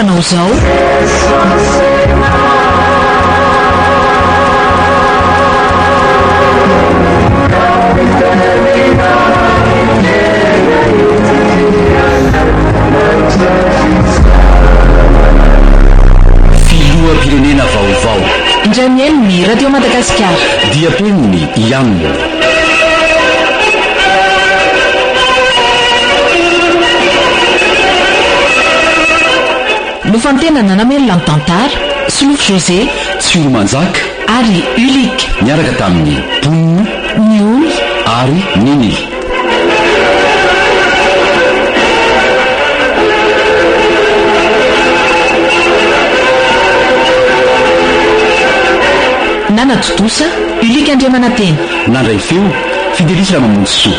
fanao zao filoha-pirenena vaovao indray mihaino ny radio Madagasikara dia penony ianina lofantenana namelona amin'ny tantara Solofo José Tsiro Manjaka ary Ulika miaraka tamin'ny Ponina ny Oly ary Nini. Nana Totosa Ulika Andriamananteny nandray feo Fidelisy Ramamonjy Soa.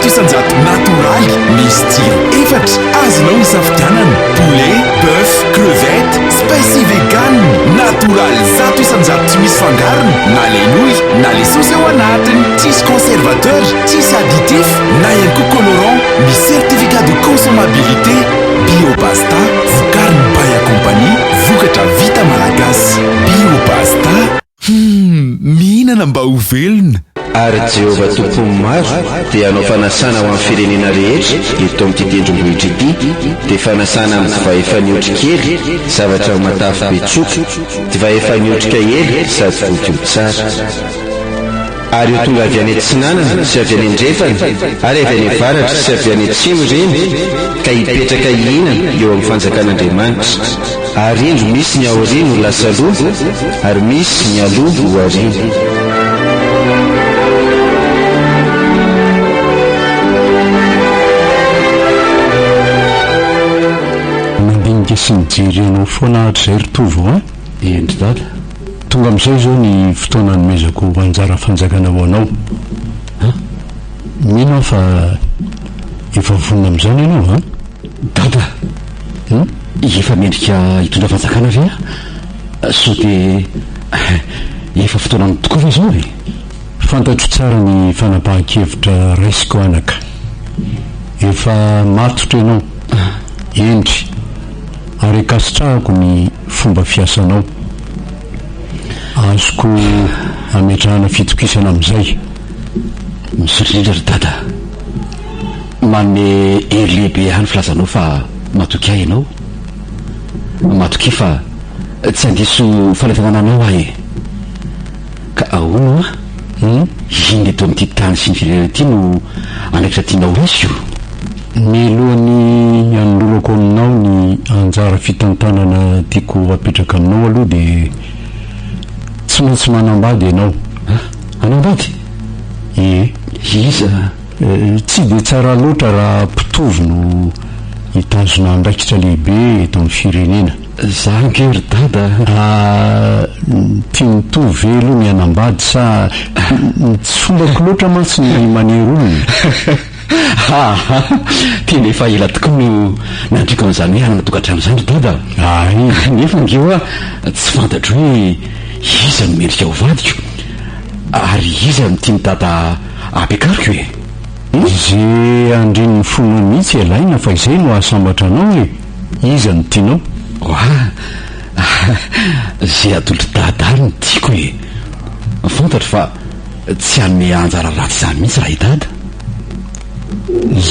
Isanjato natoraly misy tsiro efatra azonao isafidianana poulet, bœuf, crevette, spicy vegan natoraly zato isanjato tsy misy fangarony na le nouille na le sauce ao anatiny tsisy conservateur tsisy additif na ihany koa colorant misy certificat de consommabilité biopasta vokariny Bay compagnie vokatra vita malagasy biopasta mihinana mba ho velona. Ary Jehova tompony maro dia anao fanasana ho amin'ny firenena rehetra eto amin'ity tendrombohitra ity dia fanasana amin'ny divay efa niotrikely zavatra matafy be tsoko divay efa niotrika ely sady voadio tsara ary io tonga avy any Atsinanana sy avy any Andrefana ary avy any Avaratra sy avy any Atsimo reny ka hipetraka ihinana eo amin'ny fanjakan'Andriamanitra ary indro misy ny aoriana ho lasa aloha ary misy ny aloha ho aoriana. Sy nijery anao foana hatrizay ritovo endry dada tonga amin'izay zao ny fotoana nomezako anjara fanjakana ho anao mino fa efa vonona amin'izany ianao dada efa mendrika hitondra fanjakana ve so dia efa fotoana tokoa fa zao fantatro tsara ny fanapahan-kevitra raisiko anaka efa matotra ianao endry ary kasitrahako ny fomba fiasanao azoko ametrahana fitokisana amin'izay misotririndra ry dada manome hery lehibe hany filazanao fa matoky ahy ianao matoky fa tsy andiso falefamananao ahy ka ahoana iny eto amin'ity tany sy ny firenena ity no anaikitra tianao resy io milohan'ny anolorako aminao ny anjara fitantanana tiako apetraka aminao aloha dia tsy maintsy manambady ianao anambady iza tsy dia tsara loatra raha mpitovo no hitazona andraikitra lehibe eto amin'ny firenena za ngery dada tia mitovy aloha ny anambady sa tsy fombako loatra mantsy ny maneronony tena efa ela tokoa no nandriko an'izany hoe hanana tokantrano izany ry dada nefa ngeo tsy fantatro hoe iza no mendrika ho vadiko ary iza no tiany dada ampiakariko zay andrin'ny fonao mihitsy alaina fa izay no ahasambatra anao iza no tianao zay atolotry dada ary no tiako fantatro fa tsy hanome anjara ratsy izany mihitsy raha idada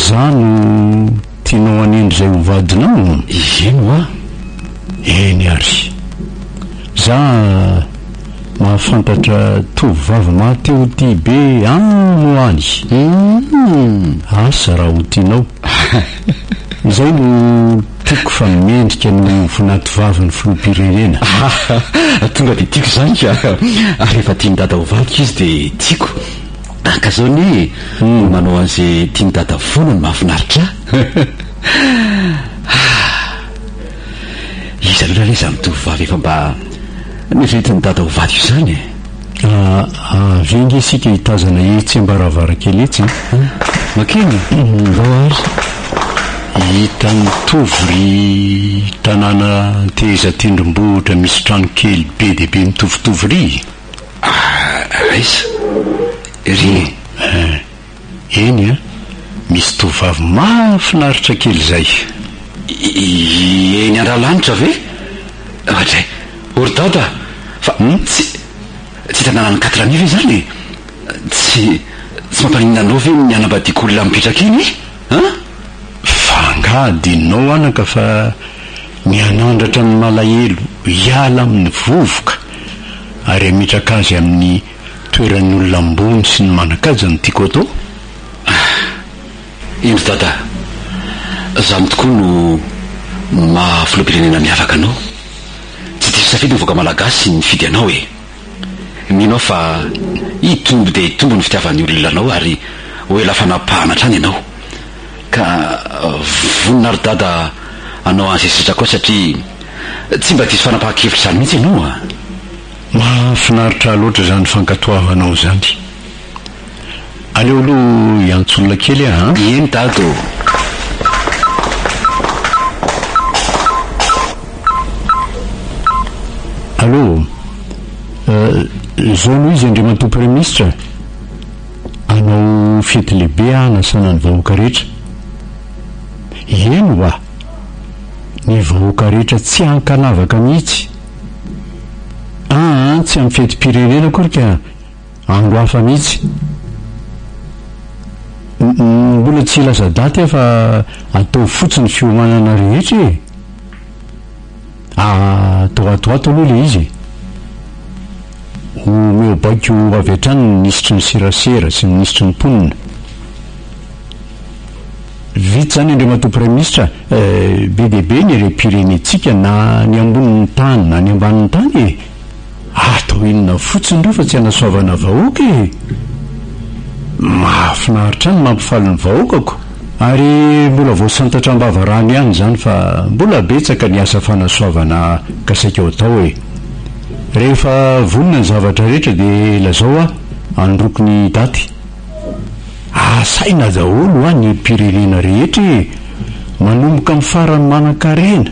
za no tianao anendry izay ho vadinao eno eny ary za mahafantatra tovovavy mahateo ty be ano any asa raha ho tianao izay no tiako fa mendrika no vonatovavy ny filoham-pirenena tonga dia tiako izany ka rehefa tiany dada ho vadika izy dia tiako ka zao ny manao an'izay tiany dada foana no mahafinaritra izy aloha lay za mitovovavy efa mba neritiny dada ho vadiko izany vengy isika hitazana etsy ambaravarakely etsy makeny ary hitany tovy tanàna teza tendrombohitra misy trano kely be de be mitovitovy ry aiza ry eny a misy tovavy mahafinaritra kely zay eny andralanitra ve atray ordada fa tsy tanàna ny 4 aniva zany tsy mampaninanao ve mianambadiako olona mipetraka iny fangadinao anaka fa mianandratra ny malahelo hiala amin'ny vovoka ary ametraka azy amin'ny toeran'ny olona ambony sy ny manakaja ny tiako atao ino dada zany tokoa no mahafiloam-pirenena miavaka anao tsy diso safidy mivoaka malagasy ny fidy anao minao fa hitombo dia hitombo ny fitiavan'ny olona anao ary hoe lafanapahana trany ianao ka vonina ry dada anao anzesitra koa satria tsy mba diso fanapahan-kevitra zany mihitsy ianao mahafinaritra loatra zany fankatoavanao zany aleo aloha iantsolona kely eny dado allo zao no izy andriamato premier ministre anao fety lehibe anasana ny vahoaka rehetra eno a ny vahoaka rehetra tsy ankanavaka mihitsy tsy amin'ny fety-pirenena kory ka andro hafa mihitsy mbola tsy lasa daty fa atao fotsiny fiomanana rehetra toatoato aloha le izy omeo baiko avy hatrany ny nisitry ny serasera sy ny nisitry ny mponina vita zany andriamato premier ministre be de be ny re-pirenetsika na ny ambonin'ny tany na ny ambanin'ny tany atao inona fotsiny reo fa tsy anasoavana vahoaka mahafinaritra ny mampifaly ny vahoakako ary mbola voasantatra ambavarany ihany zany fa mbola betsaka ny asa fanasoavana kasaika ao atao rehefa vonina ny zavatra rehetra dia lazao androko ny daty asaina daholo ny pirenena rehetra manomboka amin'ny farany manan-karena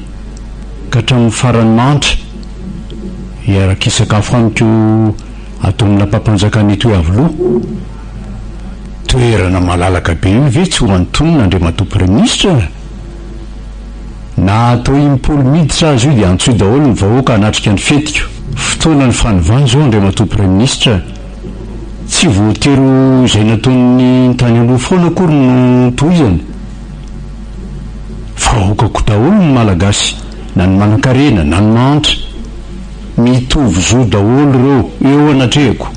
ka hatramin'ny farany mantra iaraka-isakafo amiko atao amina mpampanjakany toy avoloha toerana malalaka be io ve tsy ho antonina andriamato premier ministre na atao impolo miditra azy io dia antsoy daholo ny vahoaka anatrika ny fetiko fotoana ny fanovany zao andriamato premier ministre tsy voatero izay nataony tany aloha foana akory no toizany vahoakako daholo ny malagasy na ny manan-karena na ny mantra mitovy zo daholo reo eo anatrehako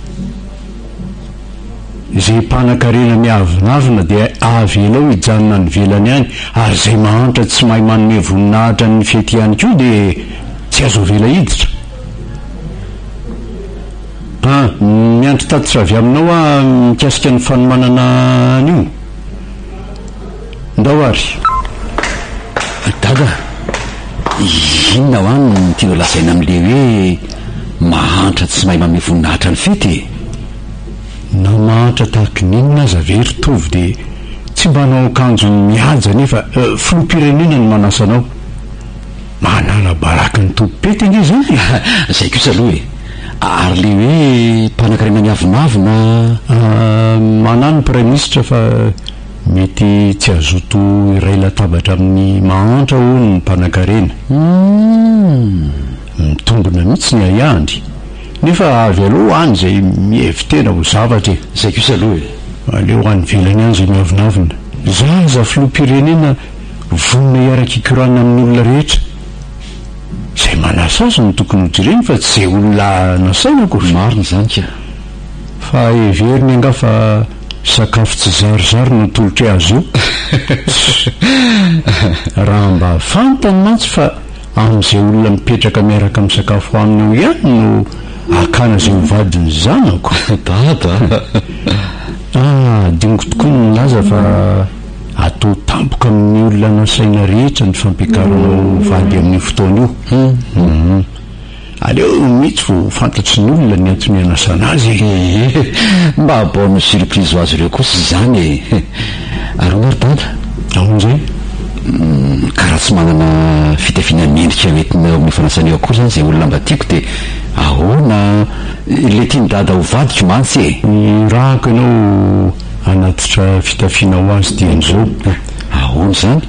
izay mpanan-karena miavinavina dia avy elao hijanona ny velany any ary izay mahantra tsy mahay manome voninahitra ny fety ihany koa dia tsy azo vela hiditra miandry tatitra avy aminao mikasika ny fanomanana an'io ndao ary dada inona ho any no tianao lazaina amin'le hoe mahantra tsy mahay manome voninahitra ny fety na mahantra tahaka ninona aza very tovy dia tsy mba nao akanjo mihaja nefa filoam-pirenena ny manasanao manala baraka ny tompety ange zany zay kosa aloha ary le hoe mpanan-karena miavonavina manano premier ministre fa mety tsy azoto iray latabatra amin'ny mahantra ho ny mpanan-karena mitombona mihitsy ny ayandry nefa avy aloha any zay mievitena ho zavatra zay kosa aloha aleo any velany any zay miavinavina zaza filoam-pirenena vonina iaraka ikorana amin'ny olona rehetra zay manasa azy no tokony hodireny fa tsy zay olona nasainako marina zany ka fa everiny anga fa sakafo tsy zarizary no tolotra azy io raha mba fantany mantsy fa amin'izay olona mipetraka miaraka amin'ny sakafo aminy eo ihany no akana zay hovadiny zanako dada dingo tokoa ny milaza fa atao tampoka amin'ny olona nasaina rehetra ny fampiakaranao vady amin'ny fotoana io aleo mihitsy vo fantatry ny olona ny antony anasana azy. Mba bonne surprise ho azy ireo kosa izany ary maridada ahon'izay karaha tsy manana fitafiana mendrika entina amin'ny fanasany eo akory zany zay olona mba tiako dia ahoana le tiany dada ho vadiko mantsy rahako ianao anatitra fitafiana ho azy dian'izao ahoana zany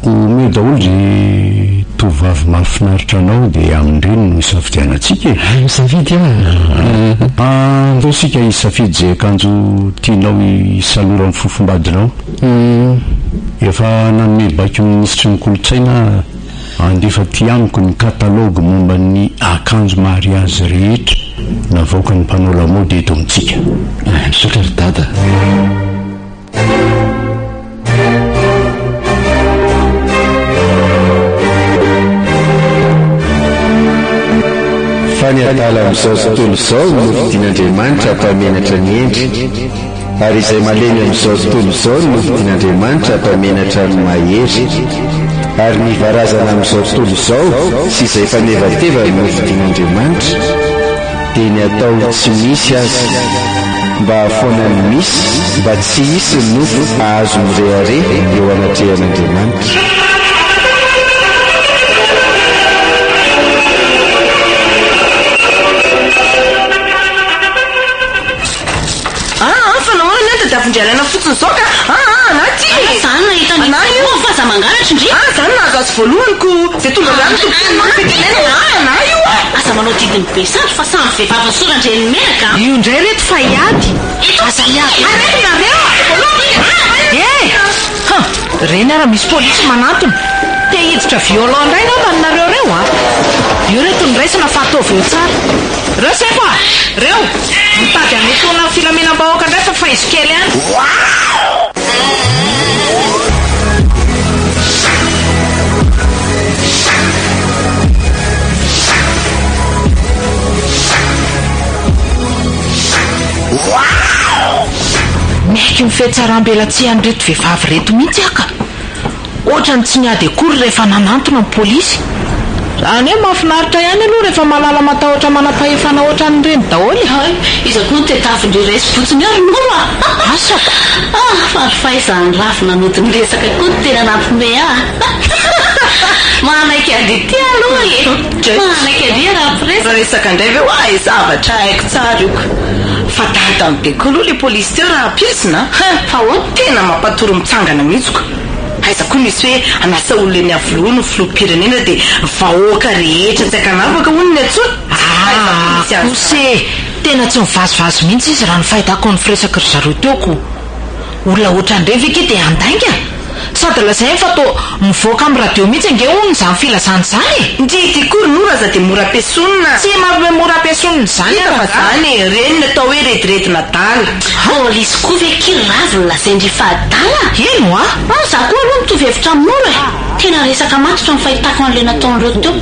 ome daholo zay tovavy mahafinaritra anao dia amin'ireny no isafidianantsika misafidy andao sika isafidy zay akanjo tianao isalora amin'ny fofombadinao efa nanome baky ministry ny kolotsaina andefa ty amiko ny katalogue momba ny akanjo mariage rehetra navaoka ny mpanao lamody eto amintsika misaotra ry dada fa ny adala amin'izao tontolo izao no novidin'Andriamanitra mpamenatra ny endry ary izay malemy amin'izao tontolo izao no novidin'Andriamanitra mpamenatra ny mahery ary ny varazana amin'izao tontolo izao sy izay fanevateva no novidin'Andriamanitra dia ny atao tsy misy azy mba hafoana ny misy mba tsy hisy ny nofo ahazo mirehare eo anatrehan'Andriamanitra. Davondrialana fotsiny zao ka anaty zany nahitany fa za mangalatry ndri zany nahazo azy voalohanyko zay tonga zany tompofetelena na io aza manao didiny be sandro fa samy vehivavy sorandreny menaka io ndray reto fa iady aza iady reny ara misy polisy manatony te hiditra violon ndray nambaninareo reo io reto ny raisina fa ataovy eo tsara reo sefa reo mitady ametona filamenam-bahoaka ndray fa izy kely any miaiky mifetsaram-bela tsy any reto vehivavy reto mihitsy aka ohatrany tsy niady akory rehefa nanantona ny polisy zany hoe mahafinaritra ihany aloha rehefa malala matahotra manam-pahefana ohatran'ireny daholy iza koa ny tetavindre resy fotsiny arynolo asako faryfaizany rafy nanodiny resaka koa ny tena nampime manaiky ady ty aloha manaiky ady resaka indray ve hoa zavatra haiko tsara io fa dadany be koa aloha le polisy teo raha ampirisina fa o tena mampatory mitsangana mihitsiko aiza koa misy hoe anasa olona ny avoloa no filoham-pirenena dia vahoaka rehetra tsy akanavaka hono ny atsony kose tena tsy mivazivazy mihitsy izy raha ny fahitako ny firesaka ry zareo teoko olona ohatran'ireny veke dia andainga sady lazay fa to mivoaka amin'ny radio mihitsy ange hono zany filazany zany ndrity kory nora za dia mora ampiasonina tsy mampime mora ampiasonina zany fa zany reny natao hoe rediretina dala polisy koa ve kiravy ny lazaindry fahadala ino za koa aloha mitovy hevitra amin'olo tena resaka matitra ny fahitako an'le nataon'ireo teo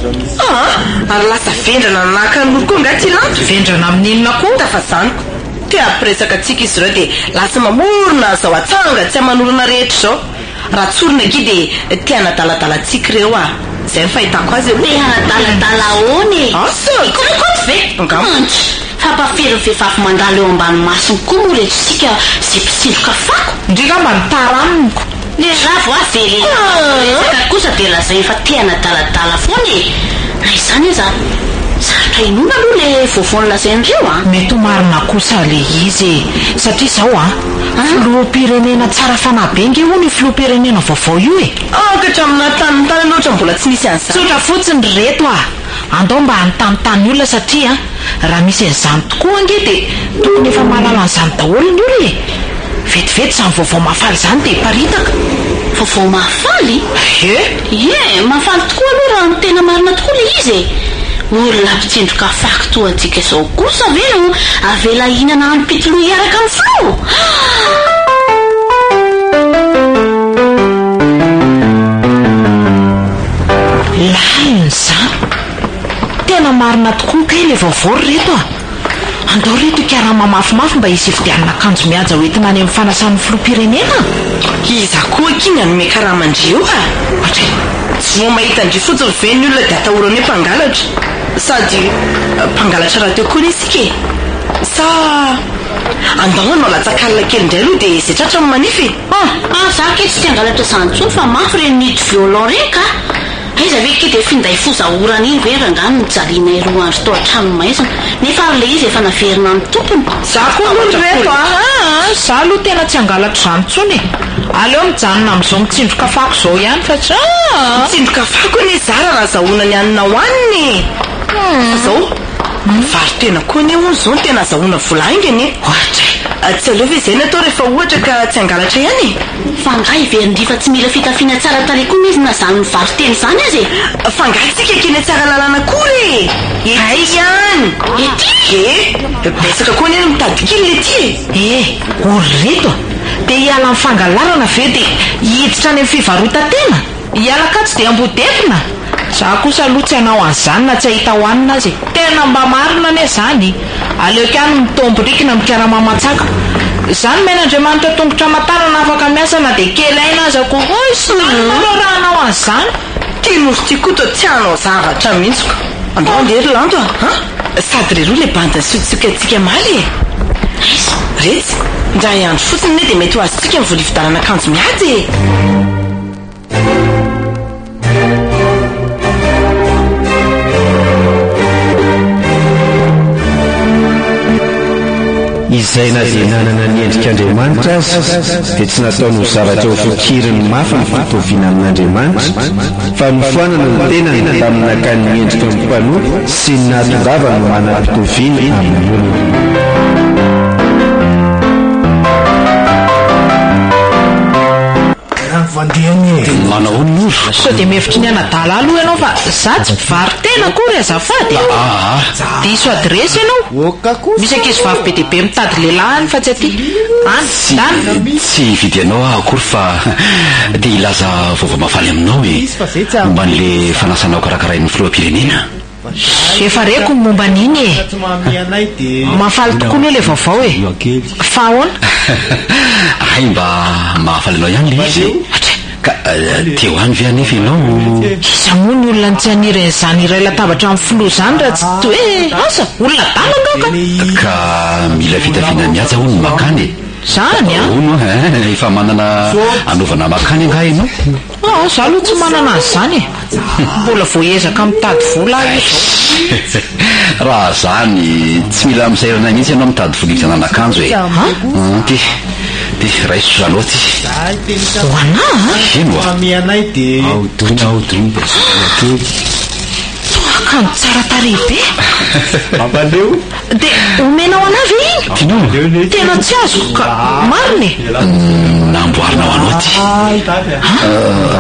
ary lasa vendrana nanaka n'olo koa nga ty lanto vendrana amin'inona koa tafa zaniko tia ampiresaka atsika izy ireo dia lasa mamorona zao atsanga tsy amanorana rehetra zao raha tsorina ki dia tiana daladalatsika reo zay fahitako azy teanadaladala ony ikokoty ve fampafery vehivavy mandala eo ambany masiny koa moa retrosika zay mpisindroka fako ndrika mba mitara aminiko le ravo avely resaka kosa dia lazay fa teana daladala foany na izany iza sarotra inona aloha le vovoany lazaindreo mety ho marina kosa le izy satria zao filoham-pirenena tsara fanabe nge ho ny filoham-pirenena vaovao io akatra amina tanintany loatra mbola tsy misy an'izany sotra fotsiny reto andao mba hanytanitany olona satria raha misy an'izany tokoa ange dia tokony efa mahalala an'izany daholo ny olona vetivety zany vaovao mahafaly zany dia paritaka vaovao mahafaly mahafaly tokoa aloha raha ny tena marina tokoa le izy olona mpitsindroka faky toa antsika izao kosa ve no avela hinana ampitoloha iaraka amin'ny filo laliny zany tena marina tokoa kay le vaovao reto andao reto ikaraha mamafimafy mba hisy fidianana akanjo mihaja hoentina any amin'ny fanasan'ny filoham-pirenena iza koa kina nome karaha mandrio tsy mo mahita ndry fotsiny ve ny olona dia atahorany hoe mpangalatra sady mpangalatra raha teo koa nisika sa andaonao latsakalina kely indray aloha dia izay tratra manify za ke tsy tiangalatra zantsony fa mafy reny nity violon reka aiza ve ke dia finday fozahorana iny ve rangano mijalina roa andro tao an-trano maizina nefa le izy efa naverina ny tompony za koa aloha reto za aloha tena tsy angalatra zantsony aleo mijanona amin'izao mitsindroka fako zao ihany fa tsy mitsindroka fako ny zara raha zahoana ny anina hoaniny zao vary tena koa ny ono zao ny tena zahoana volaingany ohatra tsy aleo ve zay ny atao rehefa ohatra ka tsy angalatra ihany fa nga iverindrifa tsy mila fitafiana tsara tare koa izy na zany vary teny zany azy fa ngatsika keny tsara lalàna kory ay ihany besaka koa ny any mitadikily le ty ory reto dia hiala amin'ny fangalarana ve dia hiditra any amin'ny fivarotan-tena hialakatsy dia ambodepina za kosa aloha tsy hanao an'izany na tsy ahita hoanina azy tena mba marina ane zany aleoko ihany mitomborikina mikaramamantsaka zany men'andriamanitra tombotra matarana afaka miasana dia kely aina aza kokoa synanareo raha hanao an'izany tinosy ty koa to tsy hanao zavatra mihitsiko andao andery lando sady reroa le bandiny sotsoka atsika maly retsy ndra iandro fotsiny ne dia mety ho azitsika mivola ividarana akanjo miady izay na dia nanana ny endrik'andriamanitra azy dia tsy nataony ho zavatra ho fokiriny mafy ny fitoviana amin'andriamanitra fa nofoanana ny tenany taminakany miendrika ny mpanoa sy ny natongava no manam-pitoviana amin'ny olona manao ny oro sao dia mihevitry ny anadala aloha ianao fa za tsy mpivary tena kory azafady diso adresy ianao misy ankizy vavy be dehibe mitady lehilahy any fa tsy aty any tsy hividy anao akory fa dia ilaza vaovamafaly aminao momba n'le fanasanao karakarain'ny filoam-pirenena efa reko momba n'iny mahafaly tokoa aloha le vaovao fa ahoana ay mba mahafaly anao ihany le izy ka teo any ve anefa ianao iza moa ny olona ny tsy aniran'izany iray latabatra amin'ny filoha zany raha tsy toe asa olona dala ka mila fitafiana mihaja ho ny makany zany ono efa manana anaovana makany angah ianao za aloha tsy manana azy zany mbola voaezaka mitady vola raha zany tsy mila misairana mihitsy ianao mitady vola isananakanjo ty raiso zaloaty akanjo tsara tarehy be dia omenao anavy iny tena tsy azoko ka mariny namboarinao anao ty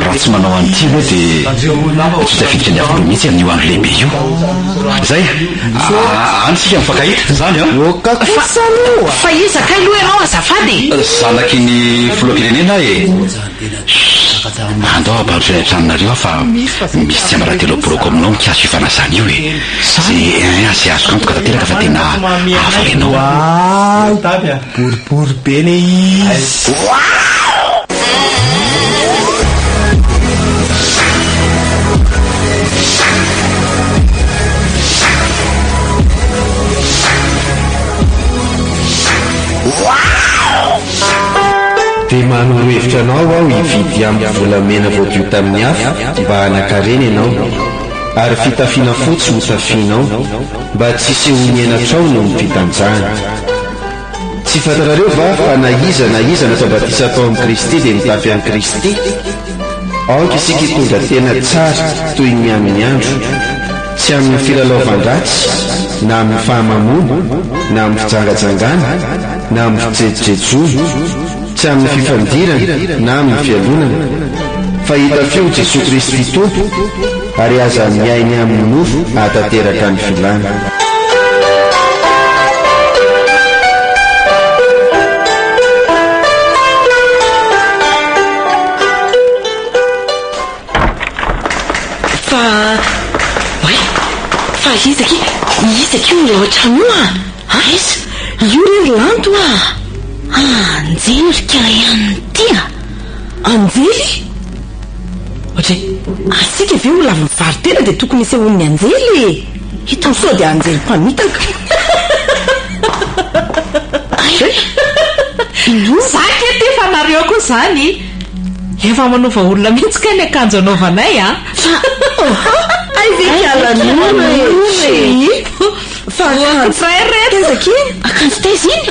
raha tsy manao an'ity anao dia tsy tafidika ny avolo mihitsy amin'io andro lehibe io zay anysika mifankahita zany fa izakay aloha ianao azafady zanaky ny filoam-pirenena andao abarotra ny antranonareo fa misy tsy amarahateloboroko aminao mikasy fifanasany io zay azy azoko antoka tanteraka fa tena avaly anao boribory be ne izy dia manoro hevitra anao aho hividy amin'ny volamena voadio tamin'ny afo mba hanakarena ianao ary fitafiana fotsy hotafianao mba tsy sehony enatrao no mifitanjahana tsy fantarareo va fa na iza natao batisa tao amin'ny kristy dia mitafy an'i kristy aoka isika hitondra tena tsara toy ny amin'ny andro tsy amin'ny filalaovan-dratsy na amin'ny fahamamona na amin'ny fijangajangana na amin'ny fijejojejono tsy amin'ny fifandirana na amin'ny fialonana fa hita feo Jesosy Kristy tompo ary aza miainy amin'ny nofo ahatanteraka ny filana fa izaky io reo atranoa izy io reo lanto anjely ka ihany tia anjely ohatra asika ve ho lavy mivary tena dia tokony isy hon'ny anjely hita sao dia anjery mpamitaka zaka ty fanareo koa zany efa manova olona mihitsy ka ny akanjo anaovanay a akanjo taiziny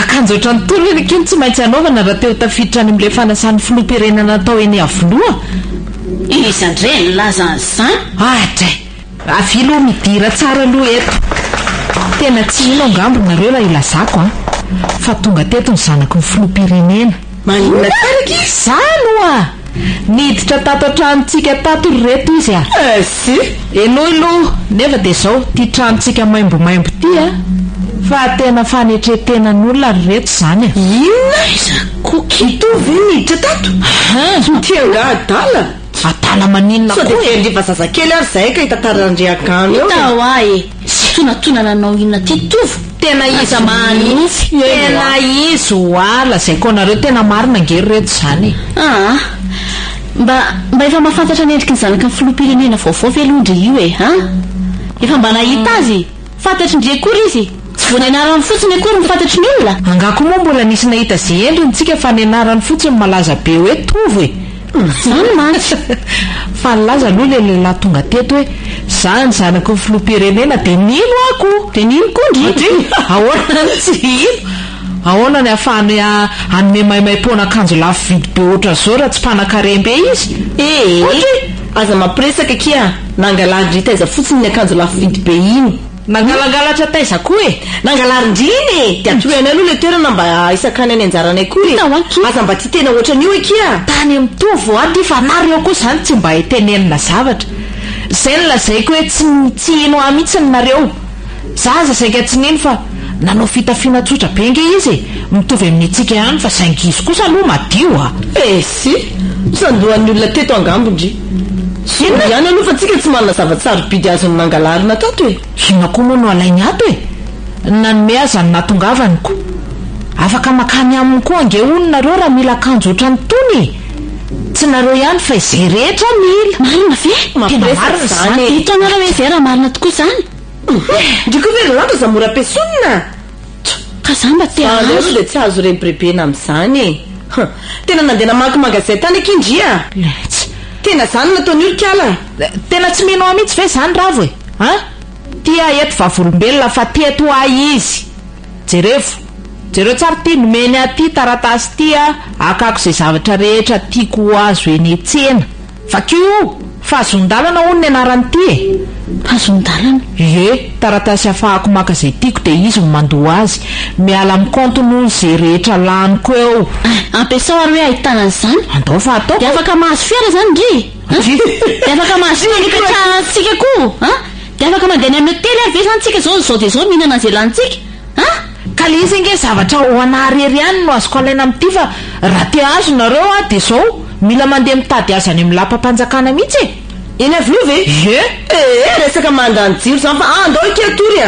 akanjo oatra ny tolo eny keny tsy maintsy anaovana raha teo tafiditra any am'le fanasan'ny filoam-pirenena atao eny avoloa izandre ny lazany zany atray avilo midira tsara aloha eto tena tsy ino angambo nareo raha ilazako fa tonga teto ny zanako ny filoam-pirenena manina tarika zany oa niditra tato an-tranontsika tato reto izy sy eloilo nefa dia zao ty tranontsika maimbomaimbo ty fa tena fanetretenan'olona reto zany inona koky itovy niditra tato tianga adala maninona sao dia fendriva zazakely ary zay ka hitantarandreakano eo tao ahy sy tonatona nanao inona ty tovo tena iza manitsy tena izy oala zay koa nareo tena marina ngery reto zany mba efa mahafantatra ny endriky ny zanaka ny filoam-pirenena vaovao velondry io efa mba nahita azy fantatry ndre kory izy tsy vo nianarany fotsiny akory mifantatry ny olona angako moa mbola nisy nahita zay endrintsika fa nianarany fotsiny malaza be hoe tovo zany mantsy fa nilaza aloha le lehilahy tonga teto hoe zany zanako ny filoam-pirenena dia nino ako dia nino kondry ahoana tsy ino ahoana ny ahafahany anome maimai-pona akanjo lafo vidy be oatra zao raha tsy mpanan-karembe izy aza mampiresaka kia nangalarindry taiza fotsiny ny akanjo lafo vidy be iny nangalangalatra taiza koa nangalarindriny dia atoyany aloha le toerana mba isakany any anjaranay kory aza mba ty tena ohatran'io kia tany mitovo aty fa nareo koa zany tsy mba hitenenina zavatra zay ny lazaiko hoe tsy ino a mihitsy nareo zaza sainga tsy nino fa nanao fitafiana tsotra be nge izy mitovy amin'nitsika ihany fa saingizy kosa aloha madio sy sandohan'ny olona teto angambondry ihany aloha fa tsika tsy manana zavatsarobidy azony nangalarina tato ina koa moa no alainy ato nanome azany natongavanyko afaka makany aminy koa ange ononareo raha mila akanjo oatra ny tony tsy nareo ihany fa izay rehetra mila marina ve hitonareo hoe zay raha marina tokoa zany ndriko velolanda za mora ampiasonina ka zany mba teazo dia tsy azo rebrebena amin'izany tena nandeha namaky magazay tany akindria tena zany nataony olokala tena tsy mino mihitsy ve zany ravo tia eto vavolombelona fa teto ahy izy jereo tsara ty nomeny aty taratasy ty akako zay zavatra rehetra tiako azo eny etsena fa kio fa azondalana hono ny anarany ty azondalana taratasy afahako maka zay tiako dia izy mandoa azy miala amin'ny compte-ny zay rehetra laniko eo ampiasao ary hoe ahitana zany andao fa atao dia afaka mahazo fiara zany ndry dia afaka mahazo fiara nipetrahantsika koa dia afaka mandeha ny amin'ny hotely ary ve zany tsika zao dia zao mihinana zay lanitsika ka le izy nge zavatra ho anarery ihany no azoko alaina amin'ity fa raha te azo nareo dia zao mila mandeha mitady azy any amin'ny lampa-panjakana mihitsy eny aviove resaka mandany jiro zany fa andao iketory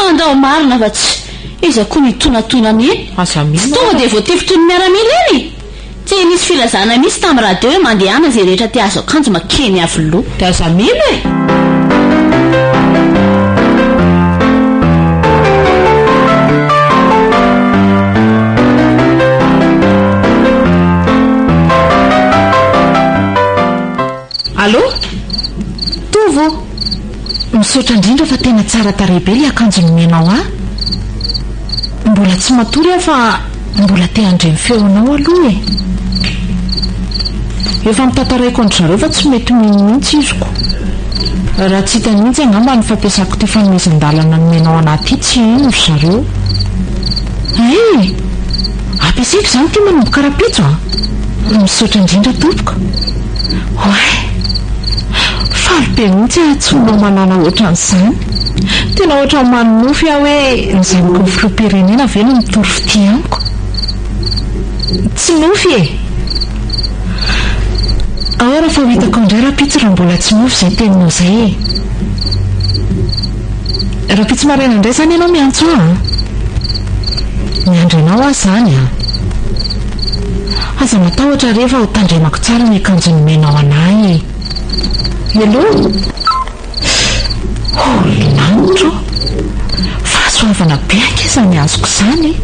andao marina fa tsy iza koa nitonatoinany eny tonga dia voatifitony miaramila eny tsy nisy filazana misy tamin'ny radio hoe mandehana zay rehetra ty azo akanjo makeny avoloha dia aza mila allo tovo misaotra indrindra fa tena tsara tarehibe le akanjo nomenao mbola tsy matory fa mbola te handreny feonao aloha efa mitantaraiko andry zareo fa tsy mety mihitsy iziko raha tsy hita mihitsy angamba ny fampiasako ty fanomezan-dalana nomenao anaty tsy ino ry zareo ampiasaiko zany ty manomboka rapitso misaotra indrindra tompoko faly be mihitsy atsonao manana ohatran'izany tena ohatra manonofy aho hoe nyzaniko ny filoam-pirenena ve no mitory fity amiko tsy nofy ao raha fa hitako indray rapitsy raha mbola tsy mofy zay teninao zay rapitsy maraina indray zany ianao miantso miandro anao aho zany aza matahotra rehefa ho tandremako tsara ny akanjo nomenao anahy elo Lanitro fahasoavana be ankizany azoko izany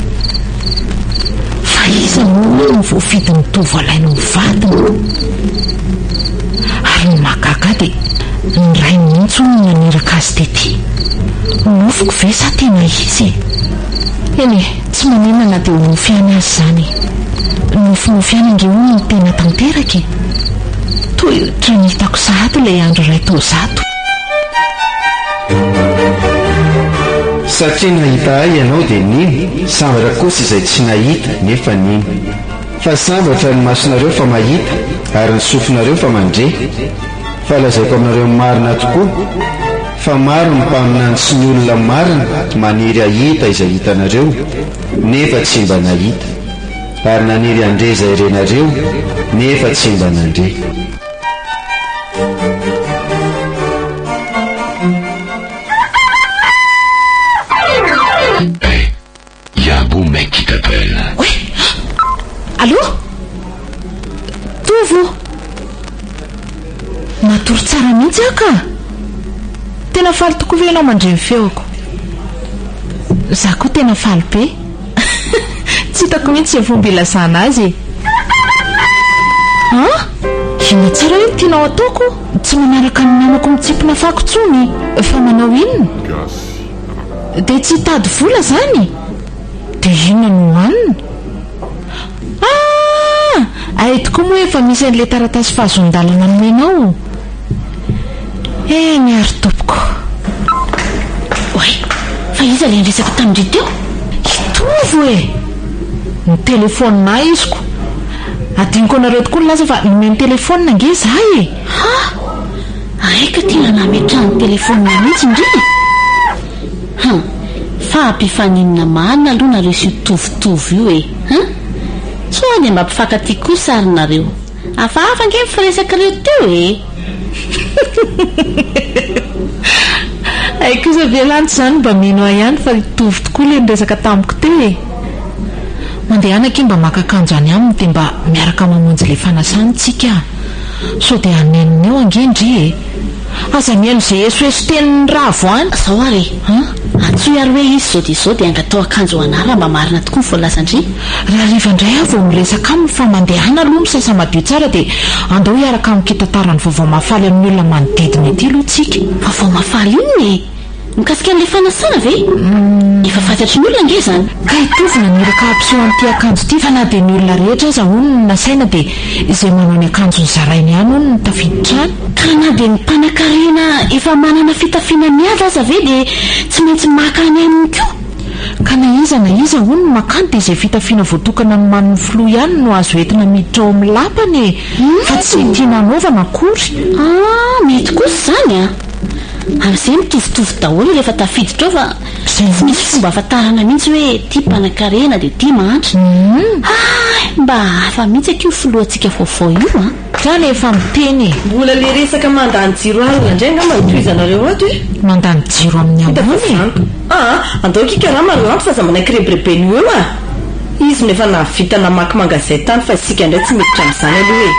fa iza moa no voafidy ny tovolainy mivadina ary ny mahagaga dia ny ray mihitsy no naniraka azy tety nofoko ve sa tena izy eny tsy manenana dia ho nofiana azy izany nofinofiana nge ho ny tena tanteraka toetra ny hitako zato ilay andro ray tao zato satria nahita ahy ianao dia niny sambatra kosa izay tsy nahita nefa niny fa sambatra ny masonareo fa mahita ary ny sofinareo fa mandre fa lazaiko aminareo marina tokoa fa maro ny mpaminany sy ny olona marina maniry ahita izay hitanareo nefa tsy mba nahita ary naniry andre izay renareo nefa tsy mba nandre Yabou mec qui t'appelle. Oui. Allô? Tovo. Natory tsara mihitsy aho ka. Tena faly tokoa ve ianao mandre ny feoko? Zaho koa tena faly be. Tsy hitako mihitsy izay fomba ilazana azy. Ina tsara hoe tianao ataoko? Tsy manaraka ny namako mitsipona fako tsony. Fa manao inona? Dia tsy hitady vola zany? Dia inona no hohanina? Ay tokoa moa efa misy an'ilay taratasy fahazon-dalana nomenao. Ny ary tompoko. Oay, fa iza ilay resaka tamin'indry teo? Hitovo ny telefonina iziko. Adiniko anareo tokoa laza fa nomeny telefonina nge zahay aika tiana nametraha ny telefonina mihitsy indri fa ampifaninina marina aloha nareo sy tovitovy io so dia mba mpifankaty kosa arynareo afahafa nge mifiresaka reo teo aikoza velanty zany mba mino ahy ihany fa tovy tokoa le niresaka tamiko teo mandehanaki mba makakanjo any aminy dia mba miaraka mamonjy le fanasanitsika so dia aneniny eo angendry aza mihaino izay esoeso tenin'ny ravo any zao ary antsoy ary hoe izy zao dia izao dia angatao akanjo anara mba marina tokoa ny voalazandry raha rivandray aho vao miresaka aminy fa mandehana aloha misasa madio tsara dia andao hiaraka amikitatarany vaovao mafaly amin'ny olona manodidina ety aloha tsika vaovao mafaly inony mikasika an'ilay fanasana ve efa fantatry ny olona nge zany ka hitovina niraka ampiseho an'ity akanjo ity fa na dia ny olona rehetra aza hono ny nasaina dia izay manao ny akanjo ny zarainy ihany hono ny tafiditra any ka na dia ny mpanan-karena efa manana fitafiana mihaza aza ve dia tsy maintsy maka any aminy koa ka na iza hono ny makany dia izay fitafiana voatokana ny manony filoha ihany no azo entina miditra ao amin'ny lapany fa tsy tiana anaovana akory mety kosa zany amin'izay mitovitovy daholo rehefa tafiditra ao fa tsy misy fomba afatarana mihitsy hoe tia mpanan-karena dia tia mantra mba hafa mihitsy akio filohantsika vaovao io zany efa miteny mbola le resaka mandany jiro alina indray nga manitoizanareo ato mandany jiro amin'ny ambony andao kikaraha mareo anto fa za manakirebrebeny eo izy nefa navita namaky mangazay tany fa isika indray tsy miditra amin'izany aloha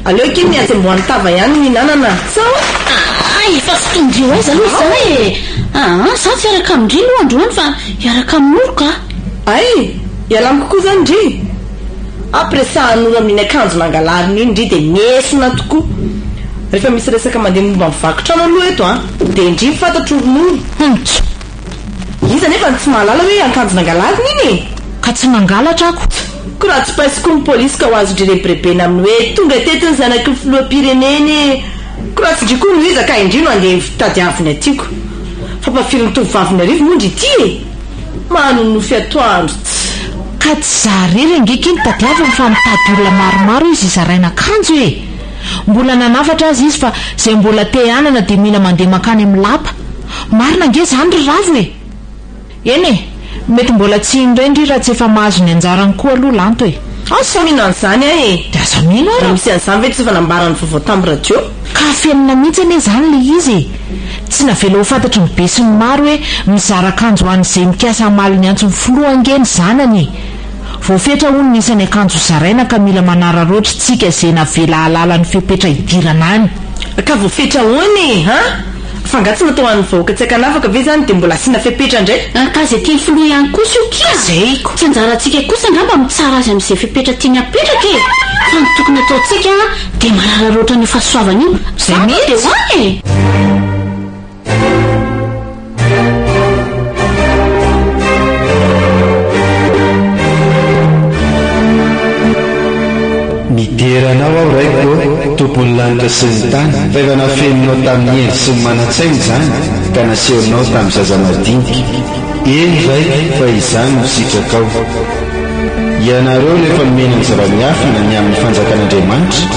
aleo ke miazy amboany tava ihany mihinanana sao efa fitondreo aiza aloha zany za tsy iaraka amindry loha androany fa iaraka amin'olo ka ay ialamiko koa zany ndry apresahan'olo amin'iny akanjo nangalariny iny ndry dia miesina tokoa rehefa misy resaka mandeha momba mivakotrano aloha eto dia indry mifantatro ronono iza nefa tsy mahalala hoe akanjo nangalariny iny ka tsy mangalatra ako ko raha tsy paisiko ny polisy ka ho azo ndry rebrebeny amin'ny hoe tonga tetiny zanaky ny filoha-pireneny ko raha tsy ndry koa no iza ka indry no andeha vitady aviny atyko fa mpafiry ny tovovaviny arivo mondry ity manonofy atoandro ka tsy zarery angeka iny tadiavy fa mitady olona maromaro izy izaraina akanjo mbola nanafatra azy izy fa izay mbola te anana dia mila mandeha makany amin'ny lapa marina nge zany ry ravo eny mety mbola tsy indrendry raha tsy efa mahazo ny anjarany koa aloha lanto asa mino an'izany dia aza mino raha misy an'izany ve tsy efa nambarany vaovao tamin'ny radio ka fenina mihitsy ane zany le izy tsy navela ho fantatry ny be sy ny maro hoe mizara akanjo hoan'izay mikasa amaly ny antso ny filohangeny zanany voafetra hono nisany akanjo zaraina ka mila manara-roatra tsika izay navela halala ny fepetra hidirana any ka voafetra hony fangatsy natao an'ny vahoaka tsy akanafaka ve zany dia mbola asiana fepetra indray ka zay tiany filoha ihany kosa io kia zayko tsy anjarantsika kosa angamba mitsara azy amin'izay fepetra tiany apetraka e fa ny tokony ataontsika dia manararoatra ny fahasoavana io zay mety de hoany miteranao aho raiko tompony lanitra sy ny tany fa efa nafeninao tamin'ny endry sy ny manan-tsainy zany ka nasehonao tamin'ny zazamadinika eny ray fa izany no sitrakao ianareo nefa nomena ny zava-miafina ny amin'ny fanjakan'Andriamanitra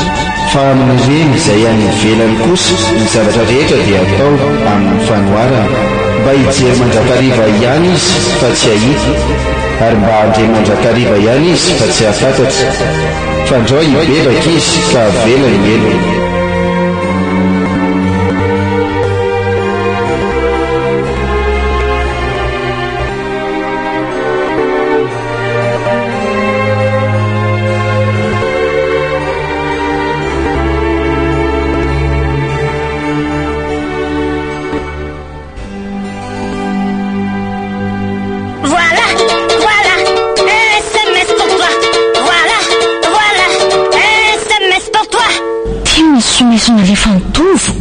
fa amin'ireny izay any ivelany kosa ny zavatra rehetra dia atao amin'ny fanoharana mba hijery mandrakariva ihany izy fa tsy ahita ary mba handre mandrakariva ihany izy fa tsy hafantatra fandrao hibebaka izy ka avelany elo somesona le fantovo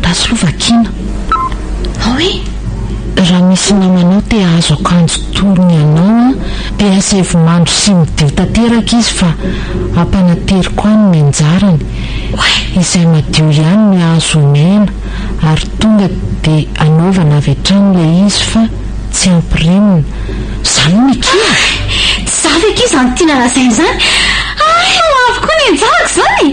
dasolovakina hoe raha misy namanao te azo akanjo torony anao dia asevomandro sy midio tanteraka izy fa ampanateriko any ny anjarany izay madio ihany ny azo mena ary tonga dia anaovana avy hatrany le izy fa tsy ampirimina zany mikia tsy zavy eky izy any tiana rasainy zany avokoa ny anjarako zany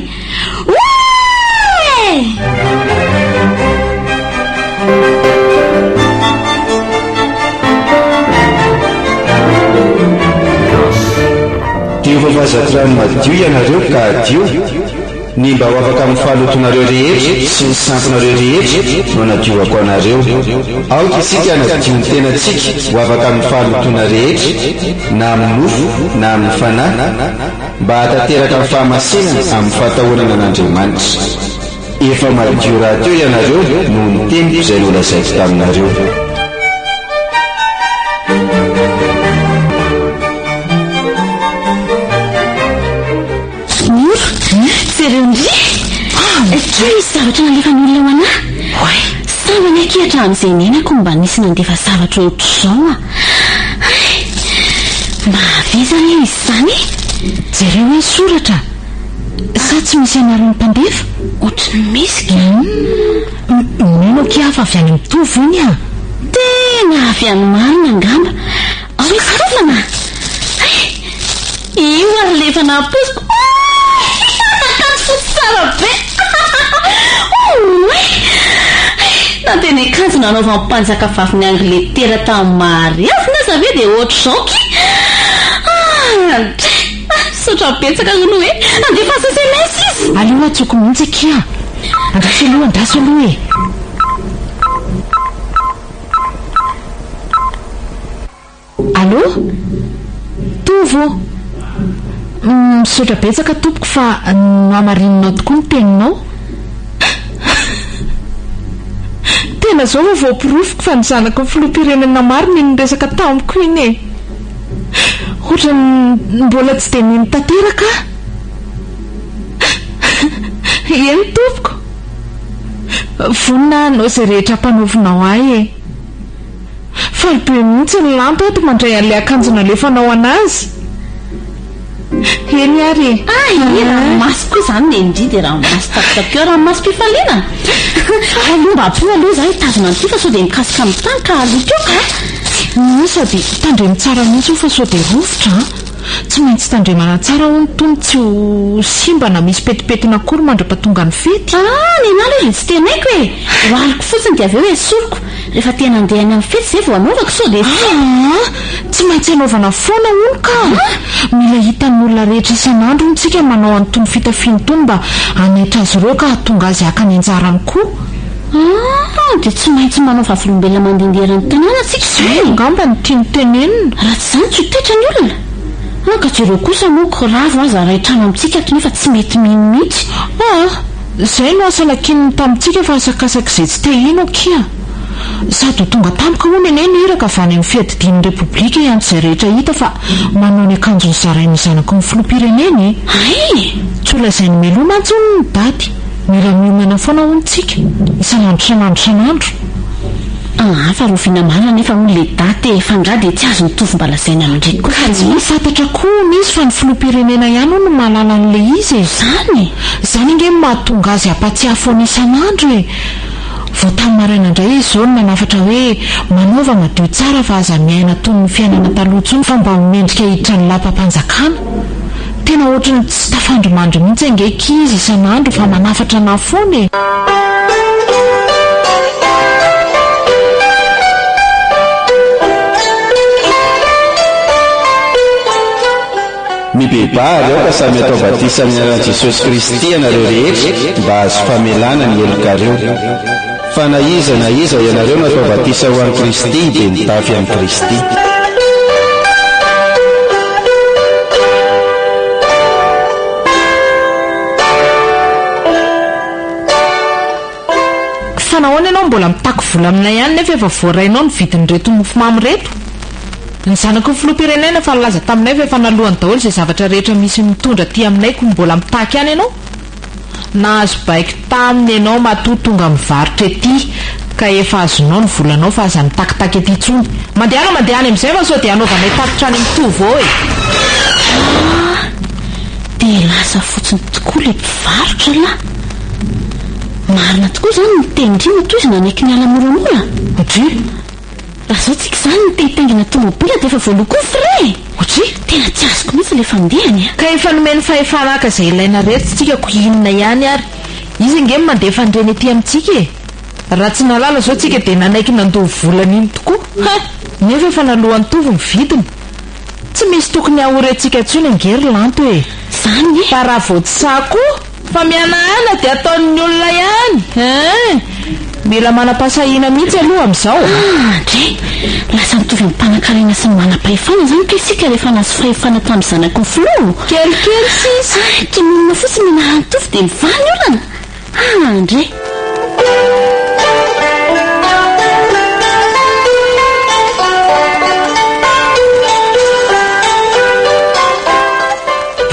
dio fafazatrano madio ianareo ka adio ny mba ho afaka amin'ny fahalotonareo rehetra sy ny sampinareo rehetra no nadiovako anareo aoka isika nadio ny tenantsika ho afaka amin'ny fahalotona rehetra na amin'ny nofo na amin'ny fanahy mba hatateraka amin'ny fahamasinana amin'ny fahatahonana an'Andriamanitra efa madio raha teo ianareo no ny teniko izay nolazaiko taminareo tro izy zavatra nalefa ny olona ho anahy savany akehatra amin'izay nenako mba nisy nandefa zavatra ohatr'izao mahavizana izy zany jereo hoe soratra sa tsy misy ianareo ny mpandefa ohatry ny misy mino ki hafa avy any mitovy iny tena avy any marina angamba hoe savana io ary lefa naposiko tsara be na tena akanjo nanaova mpanjaka vaviny Angletera tamin'ny mariazina zave dia ohatr'izao sotra betsaka no hoe andefa SMS izy aloha tsoko mihitsy akia andraso aloha andraso aloha allo tovo misaotra betsaka tompoko fa namarinonao tokoa ny teninao tena zao voapirofiko fa ny zanako ny filoham-pirenena marina iny resaka tamiko iny e ohatra mbola tsy dia niny tanteraka eny tompoko vonina anao izay rehetra mpanaovinao ahy e fa be mihitsy ny lampy ato mandray an'ilay akanjo nalefanao anazy eny ary ranomasy koa zany ny indri dia ranomasy takotako ranomasy mpifaliana aloha mba apo aloha zany tazona an'ity fa sao dia mikasika amin'ny tany ka aloha teo sady tandremy tsara mihitsy io fa sao dia rovotra tsy maintsy tandremana tsara ho ny tony tsy ho simba na misy petipetina akory mandra-patonga ny fety ny analo izy tsy tenaiko e roaliko fotsiny dia avy eo hoe soroko rehefa tena andehany amin'ny fety zay vao anaovako sao dia tsy maintsy anaovana foana olo ka mila hitan'ny olona rehetra isan'andro ntsika manao anytony fitafiny tony mba anetra azy ireo ka tonga azy aka ny anjarany koa dia tsy maintsy manao vavolombelona mandenderan'ny tanàna atsika zay ngamba ny tiany tenenina raha tsy zany tsy ho tetra ny olona ka jereo kosa moko ravo aza rahitrano amintsika nefa tsy mety mihitsy Zay no asalakininy tamintsika fa asakasaka izay tsy te ino kia sady ho tonga tamika hono ene niraka avy any amin'ny fiadidian'ny repoblika ianto izay rehetra hita fa manao ny akanjony zarainy zanako ny filoha-pireneny tsy olazainy melona antsony ny daty mila miomana foana hontsika isan'andro fa rovina marina nefa hono le daty efandraha dia tsy azo mitovy mbala zaina amin'indray koa ka tsy fantatra koa izy fa ny filoha-pirenena ihany ho no mahalala an'le izy zany inge mahatonga azy ampatsiahy foana isan'andro vao tamin'ny maraina indray izy zao no nanafatra hoe manaova madio tsara fa aza miaina toy ny fiainana taloha ntsony fa mba mendrika hiditra ny lapam-panjakana tena ohatrany tsy tafandromandry mihitsy angeka izy isan'andro fa manafatra na foana mibebary ao ka samy atao batisa amin'ny anarany Jesosy Kristy ianareo rehetra mba azo famelana ny elokareo fa na iza ianareo natao batisa ho an'i Kristy dia nitafy amin'ny Kristy. fa nahoana ianao mbola mitako vola amina ihany nefa efa voarainao ny vidin'reto mofomamy reto ny zanako ny filoha-pirenena fa nalaza taminay fa efa nalohany daholo izay zavatra rehetra misy mitondra ty aminay ko mbola mitaky ihany ianao nahazo baiko taminy ianao matoa tonga mivarotra ety ka efa azonao ny volanao fa aza mitakitaky ety tsony mandehanao amin'izay fa sao dia anaovanay tapitra any mitovy ao dia lasa fotsiny tokoa le mpivarotra la marina tokoa zany nitendrina toy izy nanaiky ny ala moramora raha zao tsika zany nitengitengina tomobila dia efa voaloko frais tena tsy azoko mihitsy le fandehany ka efa nomeny fahefanaka izay ilaina rehetra tsika ko inona ihany ary izy nge mandeha fandreny ety amintsika raha tsy nalala zao tsika dia nanaiky nandoha volana iny tokoa nefa efa nalohany tovy ny vidiny tsy misy tokony ahorentsika ntsony angery lanto zany fa raha voatsako fa mianahana dia ataon'ny olona ihany mila manam-pasahina mihitsy aloha amin'izao dre lasa mitovy amin'ny mpanan-karena sy ny manam-pahefana zany ka isika rehefa nazo fahefana tamin'ny zanako ny filoha kelikely sisy kimonina fotsiny minahantovy dia mivany olana dre